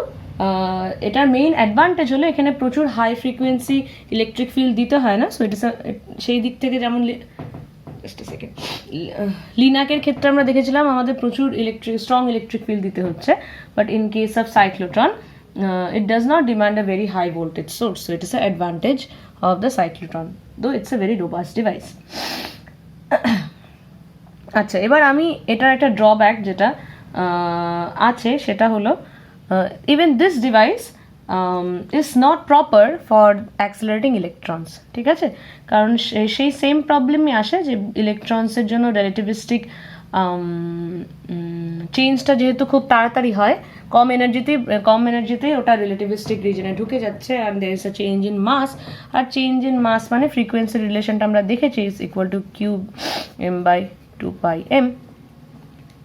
এটার main advantage হলো এখানে প্রচুর high frequency electric field দিতে হয় না। So it ইস সেই দিক থেকে যেমন লিনাকের ক্ষেত্রে আমরা দেখেছিলাম আমাদের প্রচুর স্ট্রং ইলেকট্রিক ফিল্ড দিতে হচ্ছে, but in case of cyclotron it does not demand a very high voltage source, so it is an advantage of the cyclotron, though it's a very robust device. আচ্ছা, এবার আমি এটার একটা drawback যেটা আছে সেটা হলো even this device is not proper for accelerating electrons, ঠিক আছে? কারণ সেই সেম প্রবলেমই আসে যে ইলেকট্রনসের জন্য রিলেটিভিস্টিক চেঞ্জটা যেহেতু খুব তাড়াতাড়ি হয়, কম এনার্জিতে ওটা রিলেটিভিস্টিক রিজনে ঢুকে যাচ্ছে, and there is a change in mass, আর চেঞ্জ ইন মাস মানে ফ্রিকোয়েন্সি রিলেশনটা আমরা দেখেছি is equal to Q M by 2 pi m.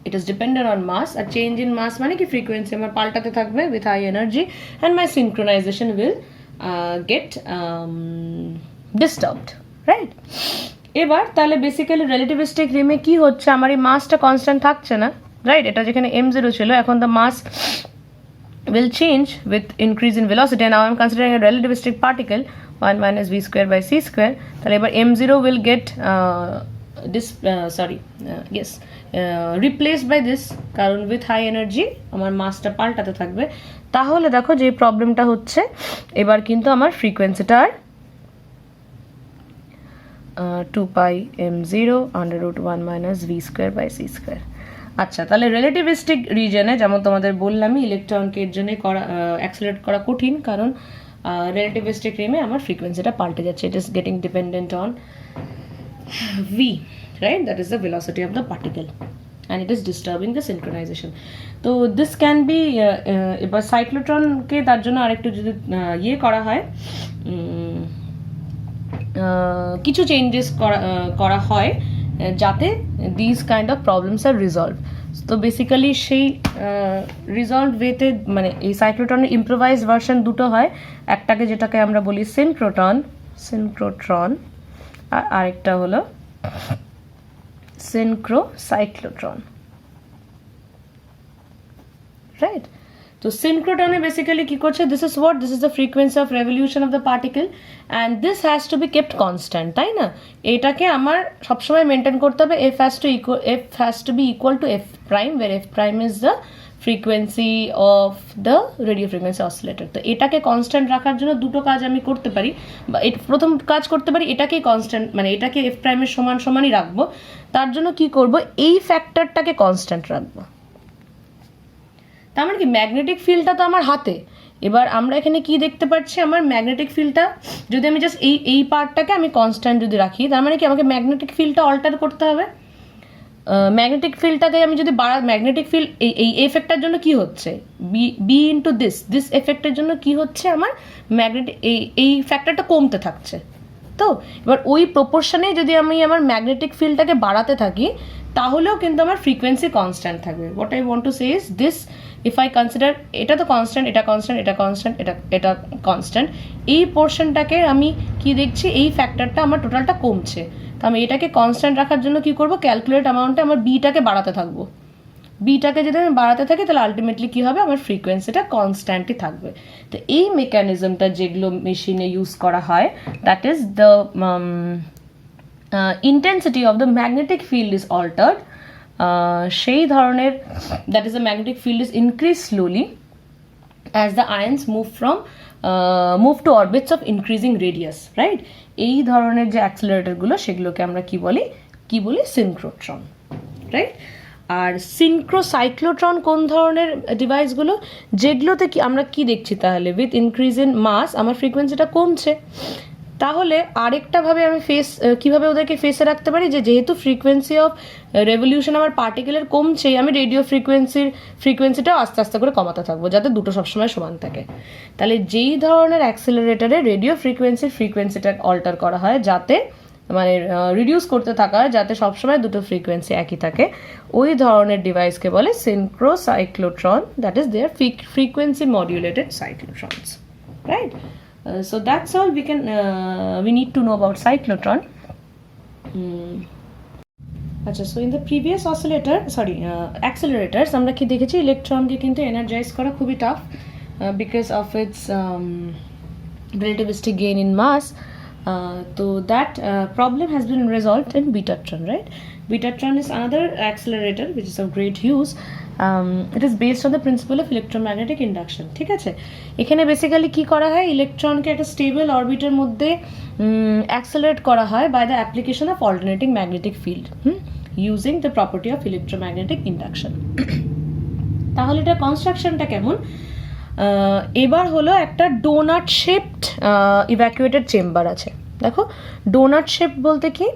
It is dependent on mass. A change in mass মানে কি frequency আমার পাল্টাতে থাকবে with high energy and my synchronization will get disturbed, right? এবার তাহলে বেসিক্যালি রিলেটিভিস্টিক রিমে কি হচ্ছে, আমার এই মাসটা কনস্ট্যান্ট থাকছে না, রাইট? এটা যেখানে m0 ছিল এখন the mass will change with increase in velocity, and now I'm considering a relativistic particle 1 minus v square by c square. তাহলে এবার m0 will get replaced by this, কারণ with high energy আমার মাসটা পাল্টাতে থাকবে। তাহলে দেখো যে প্রবলেমটা হচ্ছে এবার কিন্তু আমার ফ্রিকোয়েন্সিটা আর 2 pi m0 under root 1 minus v square by c square। আচ্ছা, তাহলে রিলেটিভিস্টিক রিজনে যেমন তোমাদের বললামই ইলেকট্রনকে এর জন্য করা অ্যাক্সেলারেট করা কঠিন, কারণ রিলেটিভিস্টিক রিমে আমার ফ্রিকোয়েন্সিটা পাল্টে যাচ্ছে, it is getting dependent on v, right? That is the velocity of the particle and it is disturbing the synchronization. তো this can be এবার সাইক্লোট্রনকে তার জন্য আরেকটু যদি ইয়ে করা হয়, কিছু চেঞ্জেস করা হয় যাতে this kind of problems are resolve. তো বেসিক্যালি সেই রিজলভ ওয়েতে মানে এই সাইক্লোট্রনের ইম্প্রোভাইজ ভার্সন দুটো হয়, একটাকে যেটাকে আমরা বলি সিনক্রোট্রন আর আরেকটা হলো সিনক্রোসাইক্লোট্রন, রাইট? তো সিনক্রোট্রনে বেসিক্যালি কি করছে, this is the frequency of revolution of the particle and this has to be kept constant, তাই না? এটাকে আমার সবসময় মেনটেন করতে হবে, F has to be equal to F prime, where F prime is the frequency of the radio frequency oscillator. তো এটাকে constant রাখার জন্য দুটো কাজ আমি করতে পারি, বা প্রথম কাজ করতে পারি এটাকেই কনস্ট্যান্ট মানে এটাকে এফ প্রাইমের সমানই রাখবো। তার জন্য কি করব, এই ফ্যাক্টরটাকে কনস্ট্যান্ট রাখবো। তার মানে কি ম্যাগনেটিক ফিল্ডটা তো আমার হাতে, এবার আমরা এখানে কি দেখতে পাচ্ছি, আমার ম্যাগনেটিক ফিল্ডটা যদি আমি জাস্ট এই পার্টটাকে আমি কনস্ট্যান্ট যদি রাখি, তার মানে কি আমাকে ম্যাগনেটিক ফিল্ডটা অল্টার করতে হবে। ম্যাগনেটিক ফিল্ডটাকে আমি যদি ম্যাগনেটিক ফিল্ড এই এফেক্টটার জন্য কি হচ্ছে, বি ইন্টু দিস এফেক্টের জন্য কি হচ্ছে, আমার ম্যাগনেটিক এই ফ্যাক্টরটা কমতে থাকছে। তো এবার ওই প্রপোর্শনে যদি আমি আমার ম্যাগনেটিক ফিল্ডটাকে বাড়াতে থাকি তাহলেও কিন্তু আমার ফ্রিকোয়েন্সি কনস্ট্যান্ট থাকবে। What I want to say is this, if I consider এটা তো কনস্ট্যান্ট, এটা কনস্ট্যান্ট, এটা কনস্ট্যান্ট, এটা কনস্ট্যান্ট, এই পোর্শনটাকে আমি কি দেখছি, এই ফ্যাক্টরটা আমার টোটালটা কমছে। তো আমি এটাকে কনস্ট্যান্ট রাখার জন্য কি করব, ক্যালকুলেট অ্যামাউন্টে আমার বিটাকে বাড়াতে থাকবো। বিটাকে যদি আমি বাড়াতে থাকি তাহলে আলটিমেটলি কি হবে, আমার ফ্রিকোয়েন্সিটা কনস্ট্যান্টই থাকবে। তো এই মেকানিজমটা যেগুলো মেশিনে ইউজ করা হয়, that is the intensity of the magnetic field is altered, সেই ধরনের that is the magnetic field is increased slowly as the ions move to orbits of increasing radius, right? এই ধরনের যে অ্যাক্সেলারেটরগুলো সেগুলোকে আমরা কি বলি সিনক্রোট্রন, রাইট? আর সিনক্রোসাইক্লোট্রন কোন ধরনের ডিভাইসগুলো, যেগুলোতে কি আমরা কি দেখছি, তাহলে উইথ ইনক্রিজ ইন মাস আমার ফ্রিকোয়েন্সিটা কমছে। তাহলে আরেকটাভাবে আমি কীভাবে ওদেরকে ফেসে রাখতে পারি, যেহেতু ফ্রিকোয়েন্সি অফ রেভলিউশন আমার পার্টিকেলের কমছেই, আমি রেডিও ফ্রিকোয়েন্সিটাও আস্তে আস্তে করে কমাতে থাকবো যাতে দুটো সবসময় সমান থাকে। তাহলে যেই ধরনের অ্যাক্সেলারেটারে রেডিও ফ্রিকোয়েন্সিটা অল্টার করা হয় যাতে মানে রিডিউস করতে থাকা হয় যাতে সবসময় দুটো ফ্রিকোয়েন্সি একই থাকে, ওই ধরনের ডিভাইসকে বলে synchrocyclotron, that is their frequency modulated cyclotrons, right? So that's all we need to know about cyclotron. আচ্ছা, so in the previous accelerators আমরা কি দেখেছি, ইলেকট্রনকে কিন্তু এনার্জাইজ করা খুবই tough because of its relativistic gain in mass. So that problem has been resolved in Betatron, right? Betatron is another accelerator which is of great use. It is based on the principle of electromagnetic induction, ঠিক আছে? এখানে basically কি করা হয়, ইলেকট্রনকে একটা stable অরবিটের মধ্যে accelerate করা হয় by the application of alternating magnetic field using the property of electromagnetic induction. তাহলে এটা কনস্ট্রাকশনটা কেমন, এবার হলো একটা ডোনাট শেপড ইভ্যাকুয়েটেড চেম্বার আছে। দেখো ডোনাট শেপ বলতে কি,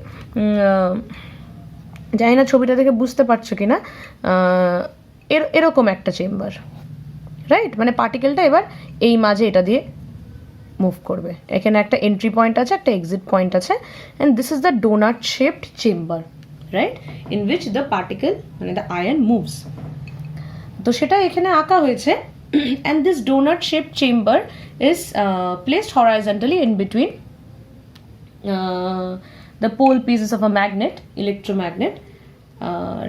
জানি না ছবিটা দেখে বুঝতে পারছো কিনা, এরকম একটা চেম্বার, রাইট? মানে পার্টিকেলটা এবার এই মাঝে এটা দিয়ে মুভ করবে, এখানে একটা এন্ট্রি পয়েন্ট আছে, একটা এক্সিট পয়েন্ট আছে, and this is the doughnut shaped chamber, right? In which the particle মানে দ্য আয়ন মুভস। তো সেটা এখানে আঁকা হয়েছে, and this doughnut shaped chamber is placed horizontally in between the pole pieces of a magnet, electromagnet,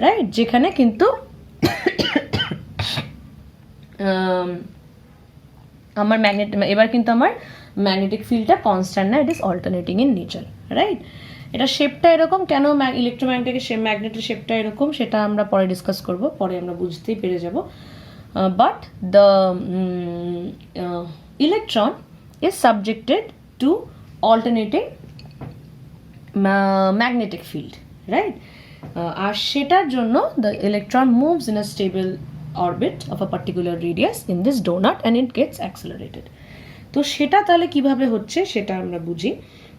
right? যেখানে কিন্তু আমার এবার কিন্তু আমার ম্যাগনেটিক ফিল্ডটা কনস্ট্যান্ট না, it is alternating in nature, right? এটা শেপটা এরকম, কেন ম্যাগনেটের শেপটা এরকম সেটা আমরা পরে ডিসকাস করব, পরে আমরা বুঝতেই পেরে যাব। But the electron is subjected to alternating magnetic field, right? আর সেটার জন্য the electron moves in a stable orbit of a particular radius in this donut and it gets accelerated. তো সেটা তাহলে কিভাবে হচ্ছে সেটা আমরা বুঝি।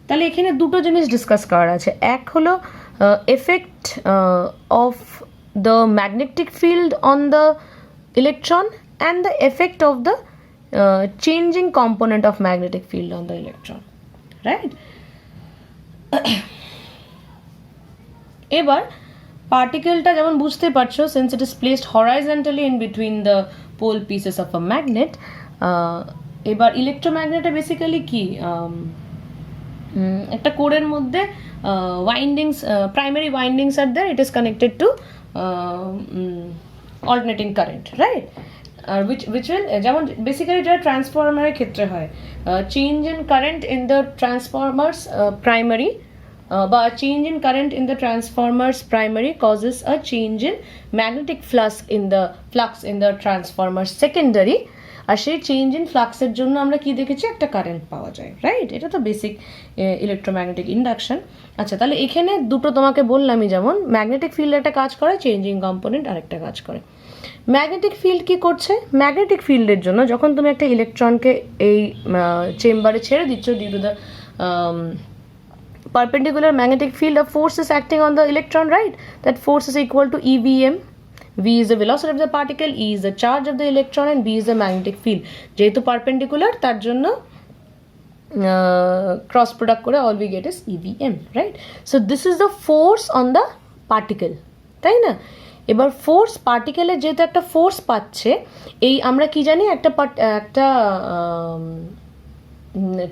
তাহলে এখানে দুটো জিনিস ডিসকাস করার আছে। এক হলো effect of the magnetic field on the electron and the effect of the changing component of magnetic field on the electron, right? এবার পার্টিকেলটা যেমন বুঝতে পারছো, since it is placed horizontally in between the pole pieces of a magnet. এবার ইলেকট্রোম্যাগনেটে basically কি একটা কোরের মধ্যে ওয়াইন্ডিংস, প্রাইমারি ওয়াইন্ডিংস আর there, it is connected to alternating current, right? আর which will যেমন বেসিক্যালি যেটা ট্রান্সফরমারের ক্ষেত্রে হয়, change in current in the transformers primary বা change in current in the transformers primary causes a change in magnetic flux in the transformer secondary, আর সেই change in ফ্লাক্সের জন্য আমরা কি দেখেছি, একটা কারেন্ট পাওয়া যায়, রাইট? এটা তো বেসিক ইলেকট্রোম্যাগনেটিক ইন্ডাকশন। আচ্ছা, তাহলে এখানে দুটো তোমাকে বললামই, যেমন ম্যাগনেটিক ফিল্ড একটা কাজ করে, চেঞ্জিং কম্পোনেন্ট আরেকটা কাজ করে। ম্যাগনেটিক ফিল্ড কি করছে? ম্যাগনেটিক ফিল্ডের জন্য যখন তুমি একটা ইলেকট্রনকে এই চেম্বারে ছেড়ে দিচ্ছ, due to the perpendicular magnetic field, a force is acting on the electron, right? That force is equal to EVM. V is the velocity of the particle, E is the charge of the electron, and B is the magnetic field. যেহেতু perpendicular, তার জন্য cross product করে all we get is EVM, right? So this is the force on the particle, তাই না? এবার force, পার্টিকেলে যেহেতু একটা force পাচ্ছে, এই আমরা কি জানি, একটা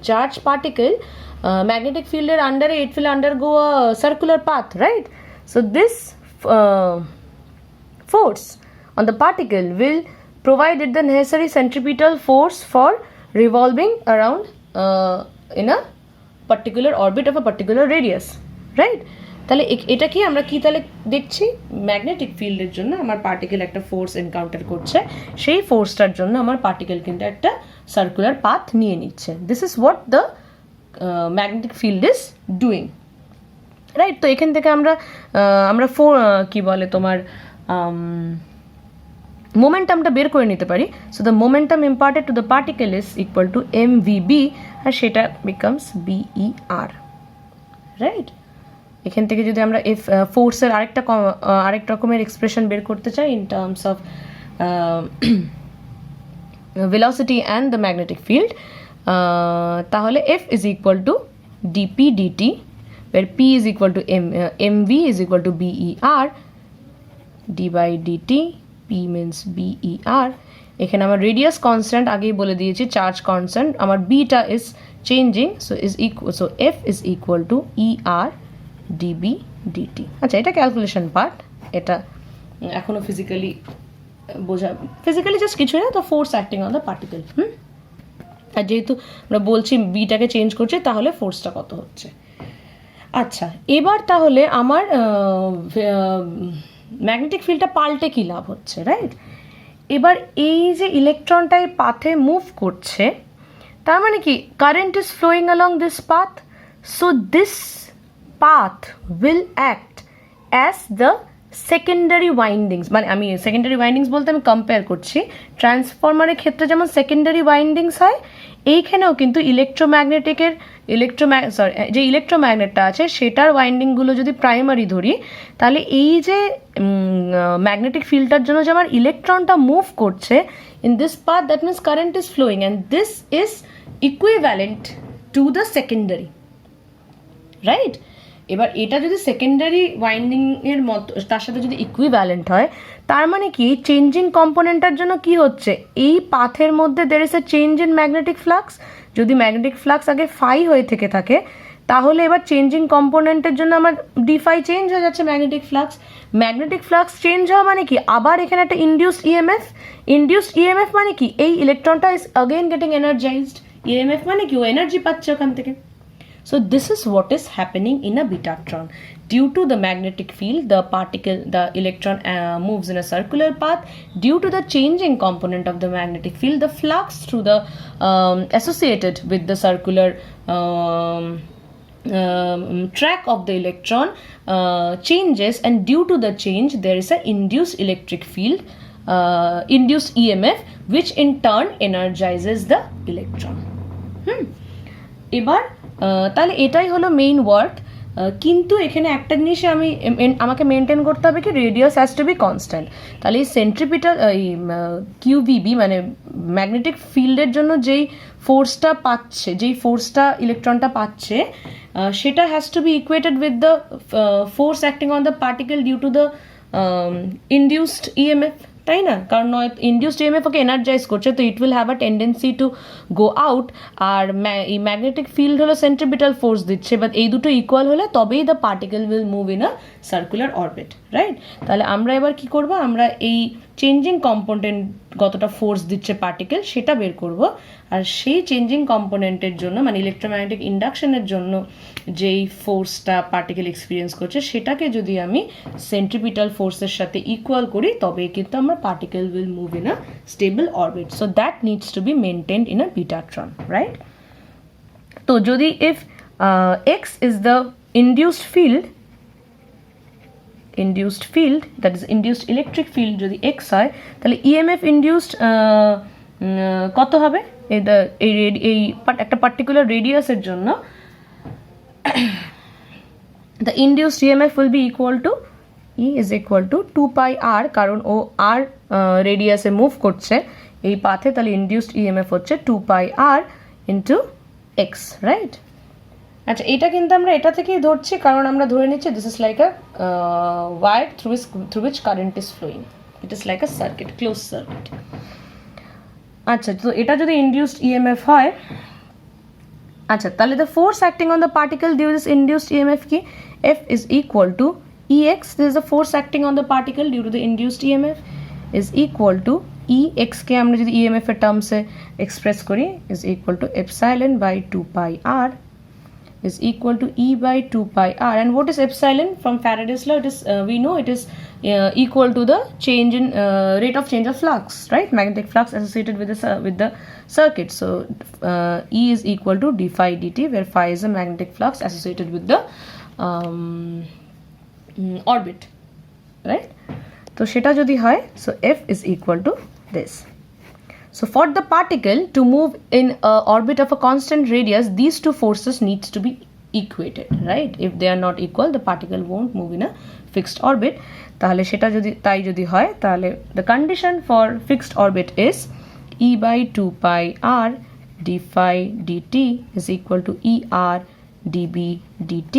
charge particle magnetic field under it will undergo a circular path, right? So this force on the particle will provide it the necessary centripetal force for revolving around in a particular orbit of a particular radius, right? তাহলে এটা কি আমরা কি তাহলে দেখছি, magnetic ফিল্ডের জন্য আমার পার্টিকেল একটা ফোর্স এনকাউন্টার করছে, সেই ফোর্সটার জন্য আমার পার্টিকেল কিন্তু একটা সার্কুলার পাথ নিয়ে নিচ্ছে। This is what the magnetic field is doing, right? তো এখান থেকে আমরা কি বলে তোমার মোমেন্টামটা বের করে নিতে পারি। So the momentum imparted to the particle is equal to mvb, আর সেটা বিকামস ber, রাইট? এখান থেকে যদি আমরা ফোর্সের আরেক রকমের এক্সপ্রেশন বের করতে চাই in terms of velocity and the magnetic field, তাহলে F is equal to dp dt, where P is equal to mv is equal to ber, d by dt, P means ber। এখানে আমার radius constant আগেই বলে দিয়েছি, charge constant, আমার beta is changing, so F is equal to er db dt। আচ্ছা, এটা calculation part, এটা এখনো ফিজিক্যালি জাস্ট কিছু না, তো force acting on the particle. আর যেহেতু আমরা বলছি বিটাকে চেঞ্জ করছে, তাহলে ফোর্সটা কত হচ্ছে। আচ্ছা, এবার তাহলে আমার ম্যাগনেটিক ফিল্ডটা পাল্টে কী লাভ হচ্ছে, রাইট? এবার এই যে ইলেকট্রনটা এই পাথে মুভ করছে, তার মানে কি current is flowing along this path, so this path will act as the secondary windings, মানে আমি সেকেন্ডারি ওয়াইন্ডিংস বলতে আমি কম্পেয়ার করছি, ট্রান্সফরমারের ক্ষেত্রে যেমন সেকেন্ডারি ওয়াইন্ডিংস হয়, এইখানেও কিন্তু যে ইলেকট্রোম্যাগনেটটা আছে সেটার ওয়াইন্ডিংগুলো যদি প্রাইমারি ধরি, তাহলে এই যে ম্যাগনেটিক ফিল্ডটার জন্য যে আমার ইলেকট্রনটা মুভ করছে in this path, that means current is flowing and this is equivalent to the secondary, right? এবার এটা যদি সেকেন্ডারি ওয়াইন্ডিংয়ের মতো তার সাথে যদি ইকুইভ্যালেন্ট হয়, তার মানে কি এই চেঞ্জিং কম্পোনেন্টটার জন্য কি হচ্ছে, এই পাথের মধ্যে there is a change in magnetic flux. যদি ম্যাগনেটিক ফ্লাক্স আগে ফাই হয়ে থেকে থাকে, তাহলে এবার চেঞ্জিং কম্পোনেন্টের জন্য আমার ডিফাই চেঞ্জ হয়ে যাচ্ছে ম্যাগনেটিক ফ্লাক্স চেঞ্জ হওয়া মানে কি, আবার এখানে একটা ইনডিউসড ইএমএফ মানে কি এই ইলেকট্রনটা is again getting energized, EMF মানে কি ও এনার্জি পাচ্ছে ওখান থেকে। So this is what is happening in a betatron. Due to the magnetic field, the electron moves in a circular path. Due to the changing component of the magnetic field, the flux through the associated with the circular track of the electron changes, and due to the change there is a induced electric field, induced EMF, which in turn energizes the electron. এবার তাহলে এটাই হলো main work. কিন্তু এখানে একটা জিনিস আমাকে maintain করতে হবে কি, radius has to be constant. তাহলে এই সেন্ট্রিপিটাল এই কিউবিবি মানে ম্যাগনেটিক ফিল্ডের জন্য যেই ফোর্সটা পাচ্ছে, যেই ফোর্সটা ইলেকট্রনটা পাচ্ছে, সেটা has to be equated with the force acting on the particle due to the induced EMF, তাই না? কারণ ইনডিউসড ইএমএফ ওকে এনার্জাইজ করছে, তো it will have a tendency to go out. আর এই ম্যাগনেটিক ফিল্ড হলো সেন্ট্রিপিটাল ফোর্স দিচ্ছে, বাট এই দুটো ইকুয়াল হলে তবেই the particle will move in a circular orbit, right? তাহলে আমরা এবার কি করব, আমরা এই চেঞ্জিং কম্পোনেন্ট কতটা ফোর্স দিচ্ছে পার্টিকেল সেটা বের করব। আর সেই চেঞ্জিং কম্পোনেন্টের জন্য মানে ইলেকট্রোম্যাগনেটিক ইন্ডাকশনের জন্য যেই ফোর্সটা পার্টিকেল এক্সপিরিয়েন্স করছে সেটাকে যদি আমি সেন্ট্রিপিটাল ফোর্সের সাথে ইকুয়াল করি তবেই কিন্তু আমরা particle will move in a stable orbit. So that needs to be maintained in a betatron, right? তো যদি if x is the induced field, that is induced electric field, যদি x হয় তাহলে EMF induced কত হবে এই একটা particular রেডিয়াসের জন্য the induced EMF will be equal to E is equal to 2 pi r, কারণ ও r রেডিয়াসে মুভ করছে এই পাথে, তাহলে induced EMF হচ্ছে 2 pi r into x, right? আচ্ছা, এটা কিন্তু আমরা এটা থেকেই ধরছি, কারণ আমরা ধরে নিচ্ছি this is like a wire through which current is flowing, it is like a circuit, close circuit. আচ্ছা, তো এটা যদি ইনডিউসড ইএমএফ হয়, আচ্ছা তাহলে the force acting on the particle due this induced EMF কি, F is equal to EX, this is the force acting on the particle due to the induced EMF, is equal to EX কে আমরা যদি EMF এর টার্মসে express করি is equal to epsilon by 2 pi r is equal to E by 2 pi r. And what is epsilon? From Faraday's law, it is we know it is equal to the change in rate of change of flux, right? Magnetic flux associated with the circuit. So E is equal to d phi dt, where phi is a magnetic flux associated with the orbit, right? So সেটা যদি হয়, so F is equal to this. So for the particle to move in an orbit of a constant radius, these two forces needs to be equated, right? If they are not equal, the particle won't move in a fixed orbit. তাহলে সেটা যদি তাই যদি হয়, তাহলে the condition for fixed orbit is E by 2 pi r d phi dt is equal to ER dB dt,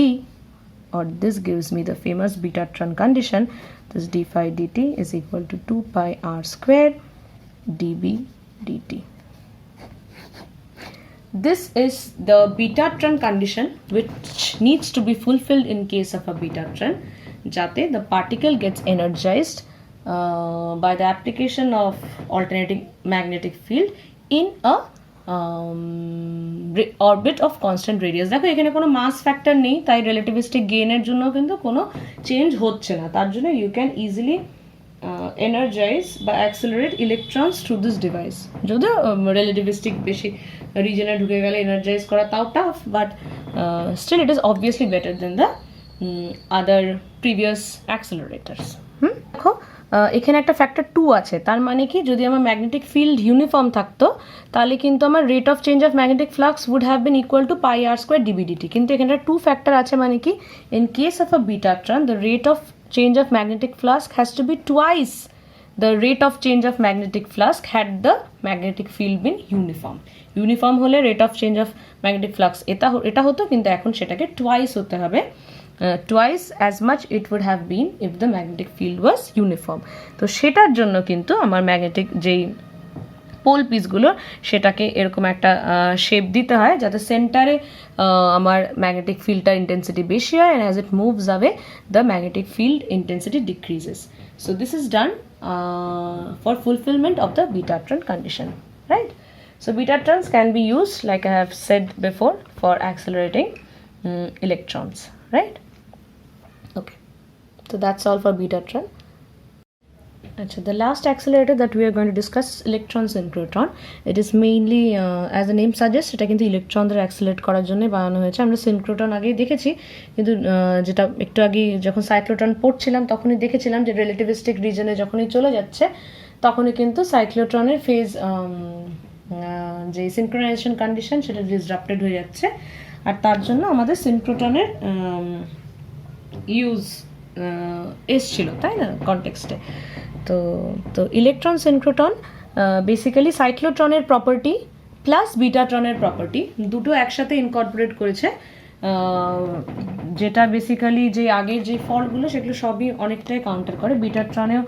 or this gives me the famous Betatron condition. This d phi dt is equal to 2 pi r square dB dt. This is the Betatron condition which needs to be fulfilled in case of a Betatron, jate the particle gets energized by the application of alternating magnetic field in a orbit of constant radius. দেখো এখানে কোনো মাস factor নেই, তাই relativistic গেইনের জন্য কিন্তু কোনো change হচ্ছে না, তার জন্য ইউ ক্যান ইজিলি energize বা accelerate electrons through this device. যদিও relativistic বেশি রিজনে ঢুকে গেলে এনার্জাইজ করা তাও tough, but still it is obviously better than the other previous accelerators. দেখো এখানে একটা ফ্যাক্টর 2 আছে, তার মানে কি যদি আমার ম্যাগনেটিক ফিল্ড ইউনিফর্ম থাকতো তাহলে কিন্তু আমার rate of change of magnetic flux would have been equal to pi R square d B d t, কিন্তু এখানে 2 ফ্যাক্টর আছে, মানে কি in case of a betatron the rate of change of magnetic flux has to be twice the rate of change of magnetic flux had the magnetic field been uniform হলে rate of change of magnetic flux এটা হতো, কিন্তু এখন সেটাকে twice হতে হবে, twice as much it would have been if the magnetic field was uniform. তো সেটার জন্য কিন্তু আমার ম্যাগনেটিক যেই পোল পিসগুলো সেটাকে এরকম একটা শেপ দিতে হয় যাতে সেন্টারে আমার ম্যাগনেটিক ফিল্ডটার ইন্টেন্সিটি বেশি হয়, and as it moves away the magnetic field intensity decreases. So this is done for fulfillment of the Betatron condition, right? So Betatrons can be used, like I have said before, for accelerating electrons, right? Okay, so that's all for Betatron. Achha, the last accelerator that we are going to discuss is electron synchrotron. It is mainly, as the name suggests, এটা কিন্তু ইলেকট্রনদের accelerate করার জন্য বানানো হয়েছে। আমরা সিনক্রোট্রন আগেই দেখেছি, কিন্তু যেটা একটু আগে যখন সাইক্লোট্রন পড়ছিলাম তখনই দেখেছিলাম যে রিলেটিভিস্টিক রিজনে যখনই চলে যাচ্ছে তখনই কিন্তু সাইক্লোট্রনের ফেজ যে সিনক্রোনাইজেশন কন্ডিশন সেটা ডিসরাপ্টেড হয়ে যাচ্ছে, আর তার জন্য আমাদের সিনক্রোট্রনের ইউজ এসছিল, তাই না, কনটেক্সটে। তো ইলেকট্রন সিনক্রোট্রন বেসিক্যালি সাইক্লোট্রনের প্রপার্টি প্লাস বিটাট্রনের প্রপার্টি দুটো একসাথে ইনকর্পোরেট করেছে, যেটা বেসিক্যালি যে আগের যে ফল্টগুলো সেগুলো সবই অনেকটাই কাউন্টার করে। বিটাট্রনেও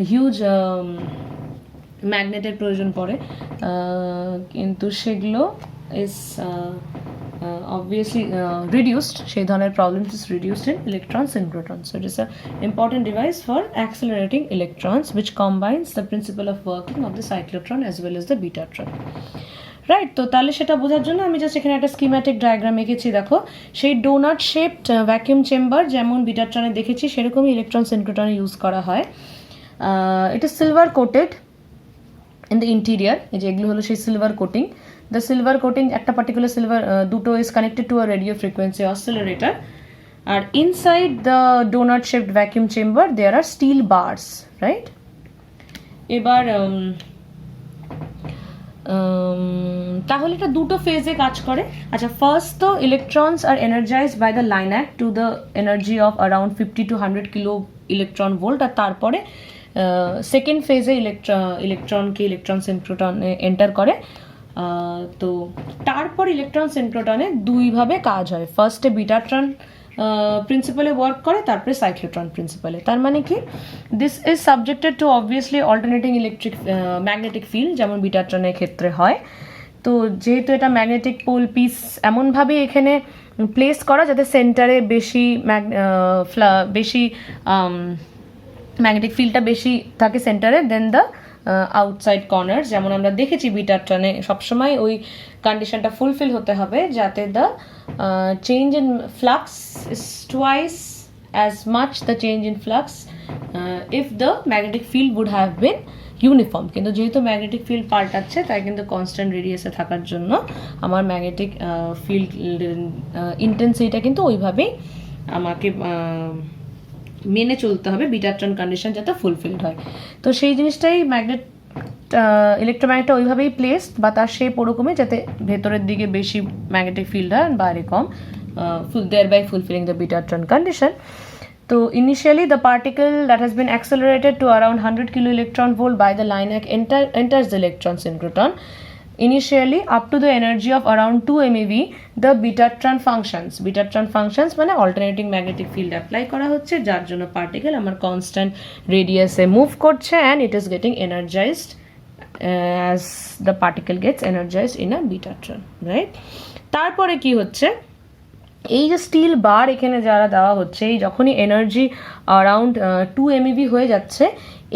হিউজ ম্যাগনেটের প্রয়োজন পড়ে, কিন্তু সেগুলো ইজ obviously reduced, সেই ধরনের problems is reduced in electron synchrotron. So it is an important device for accelerating electrons which combines the principle of working of the cyclotron as well as the betatron. Right, তো তাহলে সেটা বোঝার জন্য আমি just এখানে একটা schematic diagram এঁকেছি। দেখো, সেই ডোনাট শেপড ভ্যাকিউম চেম্বার যেমন বিটাট্রনে দেখেছি সেরকমই ইলেকট্রন সিনক্রোট্রনে ইউজ করা হয়। It is silver coated in the interior, এই যে এগুলো হলো সেই silver coating. The silver coating, একটা particular silver দুটো is connected to a radio frequency oscillator, আর inside the donut shaped vacuum chamber there are steel bars, right? এবার তাহলে এটা দুটো ফেজে কাজ করে। আচ্ছা, ফার্স্ট তো electrons are energized by the linac to the energy of around 50 to 100 kilo electron volt, আর তারপরে সেকেন্ড ফেজে ইলেকট্রনকে ইলেকট্রন সিনক্রোট্রনে এন্টার করে। তো তারপর ইলেকট্রন সিনক্রোট্রনে দুইভাবে কাজ হয়, ফার্স্টে বিটাট্রন প্রিন্সিপালে ওয়ার্ক করে, তারপরে সাইক্লোট্রন প্রিন্সিপালে। তার মানে কি, this is subjected two obviously alternating electric magnetic field যেমন বিটাট্রনের ক্ষেত্রে হয়। তো যেহেতু এটা ম্যাগনেটিক পোল পিস এমনভাবে এখানে প্লেস করা যাতে সেন্টারে বেশি ম্যাগনেটিক ফিল্ডটা বেশি থাকে সেন্টারে দেন দ্য আউটসাইড কর্নার, যেমন আমরা দেখেছি বিটাট্রনে সবসময় ওই কন্ডিশনটা ফুলফিল হতে হবে যাতে the change in flux is twice as much the change in flux if the magnetic field would have been uniform. কিন্তু যেহেতু ম্যাগনেটিক ফিল্ড পাল্টাচ্ছে তাই কিন্তু কনস্ট্যান্ট রেডিয়াসে থাকার জন্য আমার ম্যাগনেটিক ফিল্ড ইন্টেন্সিটিটা কিন্তু ওইভাবেই আমাকে মেনে চলতে হবে বিটাট্রন কন্ডিশন যাতে ফুলফিলড হয়। তো সেই জিনিসটাই ইলেকট্রোম্যাগনেটটা ওইভাবেই প্লেসড বা তার শেপ ওরকমই যাতে ভেতরের দিকে বেশি ম্যাগনেটিক ফিল্ড হয় বাইরে কম, thereby fulfilling the betatron condition. So initially the particle that has been accelerated to around 100 kilo electron volt by the LINAC enters the electron synchrotron. Initially up to the energy of around 2 MeV the betatron functions মানে alternating magnetic field apply করা হচ্ছে যার জন্য particle আমার constant radius এ move করছে and it is getting energized as the particle gets energized in a betatron, right? তারপরে কি হচ্ছে, এই যে স্টিল বার এখানে যারা দেওয়া হচ্ছে, এই যখনই এনার্জি অ্যারাউন্ড 2 MeV হয়ে যাচ্ছে,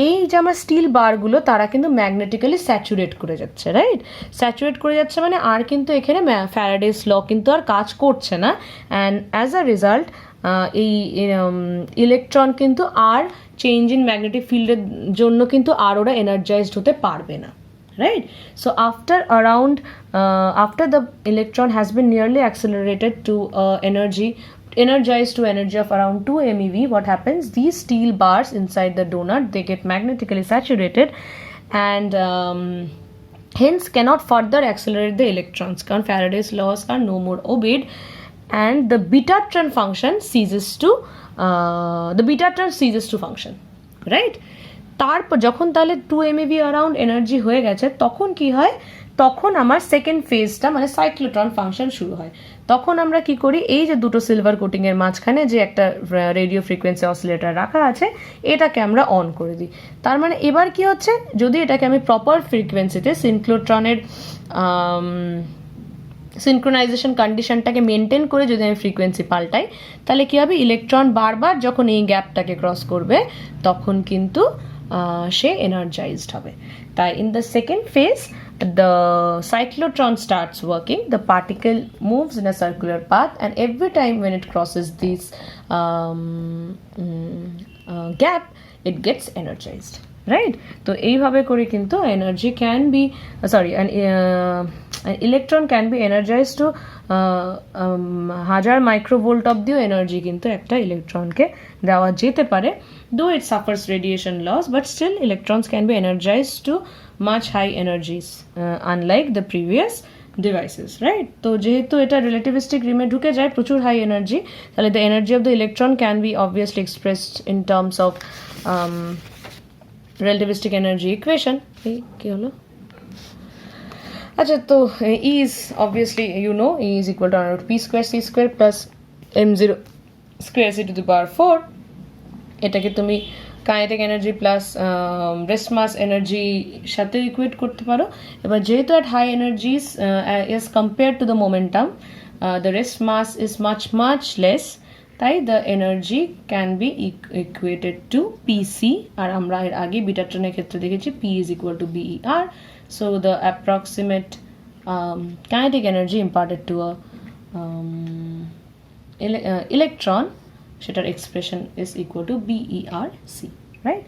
এই যে আমার স্টিল বারগুলো তারা কিন্তু ম্যাগনেটিক্যালি স্যাচুরেট করে যাচ্ছে, রাইট? স্যাচুরেট করে যাচ্ছে মানে আর কিন্তু এখানে ফ্যারাডেস ল কিন্তু আর কাজ করছে না, অ্যান্ড অ্যাজ আ রেজাল্ট এই ইলেকট্রন কিন্তু আর চেঞ্জ ইন ম্যাগনেটিক ফিল্ডের জন্য কিন্তু আর ওরা এনার্জাইজড হতে পারবে না, right? So after the electron has been nearly accelerated to energized to energy of around 2 MeV, what happens, these steel bars inside the donut, they get magnetically saturated and hence cannot further accelerate the electrons. Faraday's laws are no more obeyed and the betatron ceases to function, right? তারপর যখন তাহলে 2 MeV around energy হয়ে গেছে তখন কি হয়, তখন আমার সেকেন্ড ফেজটা মানে সাইক্লোট্রন ফাংশন শুরু হয়। তখন আমরা কি করি, এই যে দুটো সিলভার কোটিংয়ের মাঝখানে যে একটা রেডিও ফ্রিকোয়েন্সি অসিলেটর রাখা আছে এটাকে আমরা অন করে দিই। তার মানে এবার কি হচ্ছে, যদি এটাকে আমি প্রপার ফ্রিকোয়েন্সিতে সিনক্লোট্রনের সিনক্রোনাইজেশন কন্ডিশনটাকে মেনটেন করে যদি আমি ফ্রিকোয়েন্সি পাল্টাই তাহলে কি হবে, ইলেকট্রন বারবার যখন এই গ্যাপটাকে ক্রস করবে তখন কিন্তু সে এনার্জাইজড হবে। তাই in the second phase the cyclotron starts working, the particle moves in a circular path and every time when it crosses this gap it gets energized, right? তো এইভাবে করে কিন্তু energy can be sorry electron can be energize to 1000 microvolt অব্দিও energy কিন্তু একটা ইলেকট্রনকে দেওয়া যেতে পারে, though it suffers radiation loss, but still electrons can be energize to much high energies unlike the previous devices, right? তো যেহেতু এটা রিলেটিভিস্টিক রিমে ঢুকে যায় প্রচুর হাই এনার্জি, তাহলে the energy of the electron can be obviously expressed in terms of relativistic energy equation. কি হলো? আচ্ছা, তো E is obviously E is equal to √p square c square plus m0 square c to the power 4. এটাকে তুমি kinetic energy plus rest মাস energy সাথে equate করতে পারো। এবার যেহেতু at high energies as compared to the momentum the rest mass is much less, তাই the energy can be equated to PC, আর আমরা এর আগে বিটাট্রনের ক্ষেত্রে দেখেছি P is equal to BER, so the approximate kinetic energy imparted to a electron, সেটার expression is equal to BERC, right?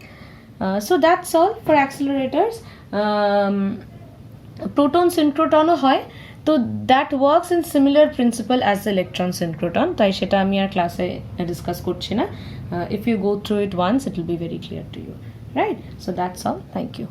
So that's all for accelerators. Proton synchrotron হয়, তো that works in similar principal as the electron synchrotron, তাই সেটা আমি আর ক্লাসে discuss করছি না। If you go through it once it will be very clear to you, right? So that's all, thank you.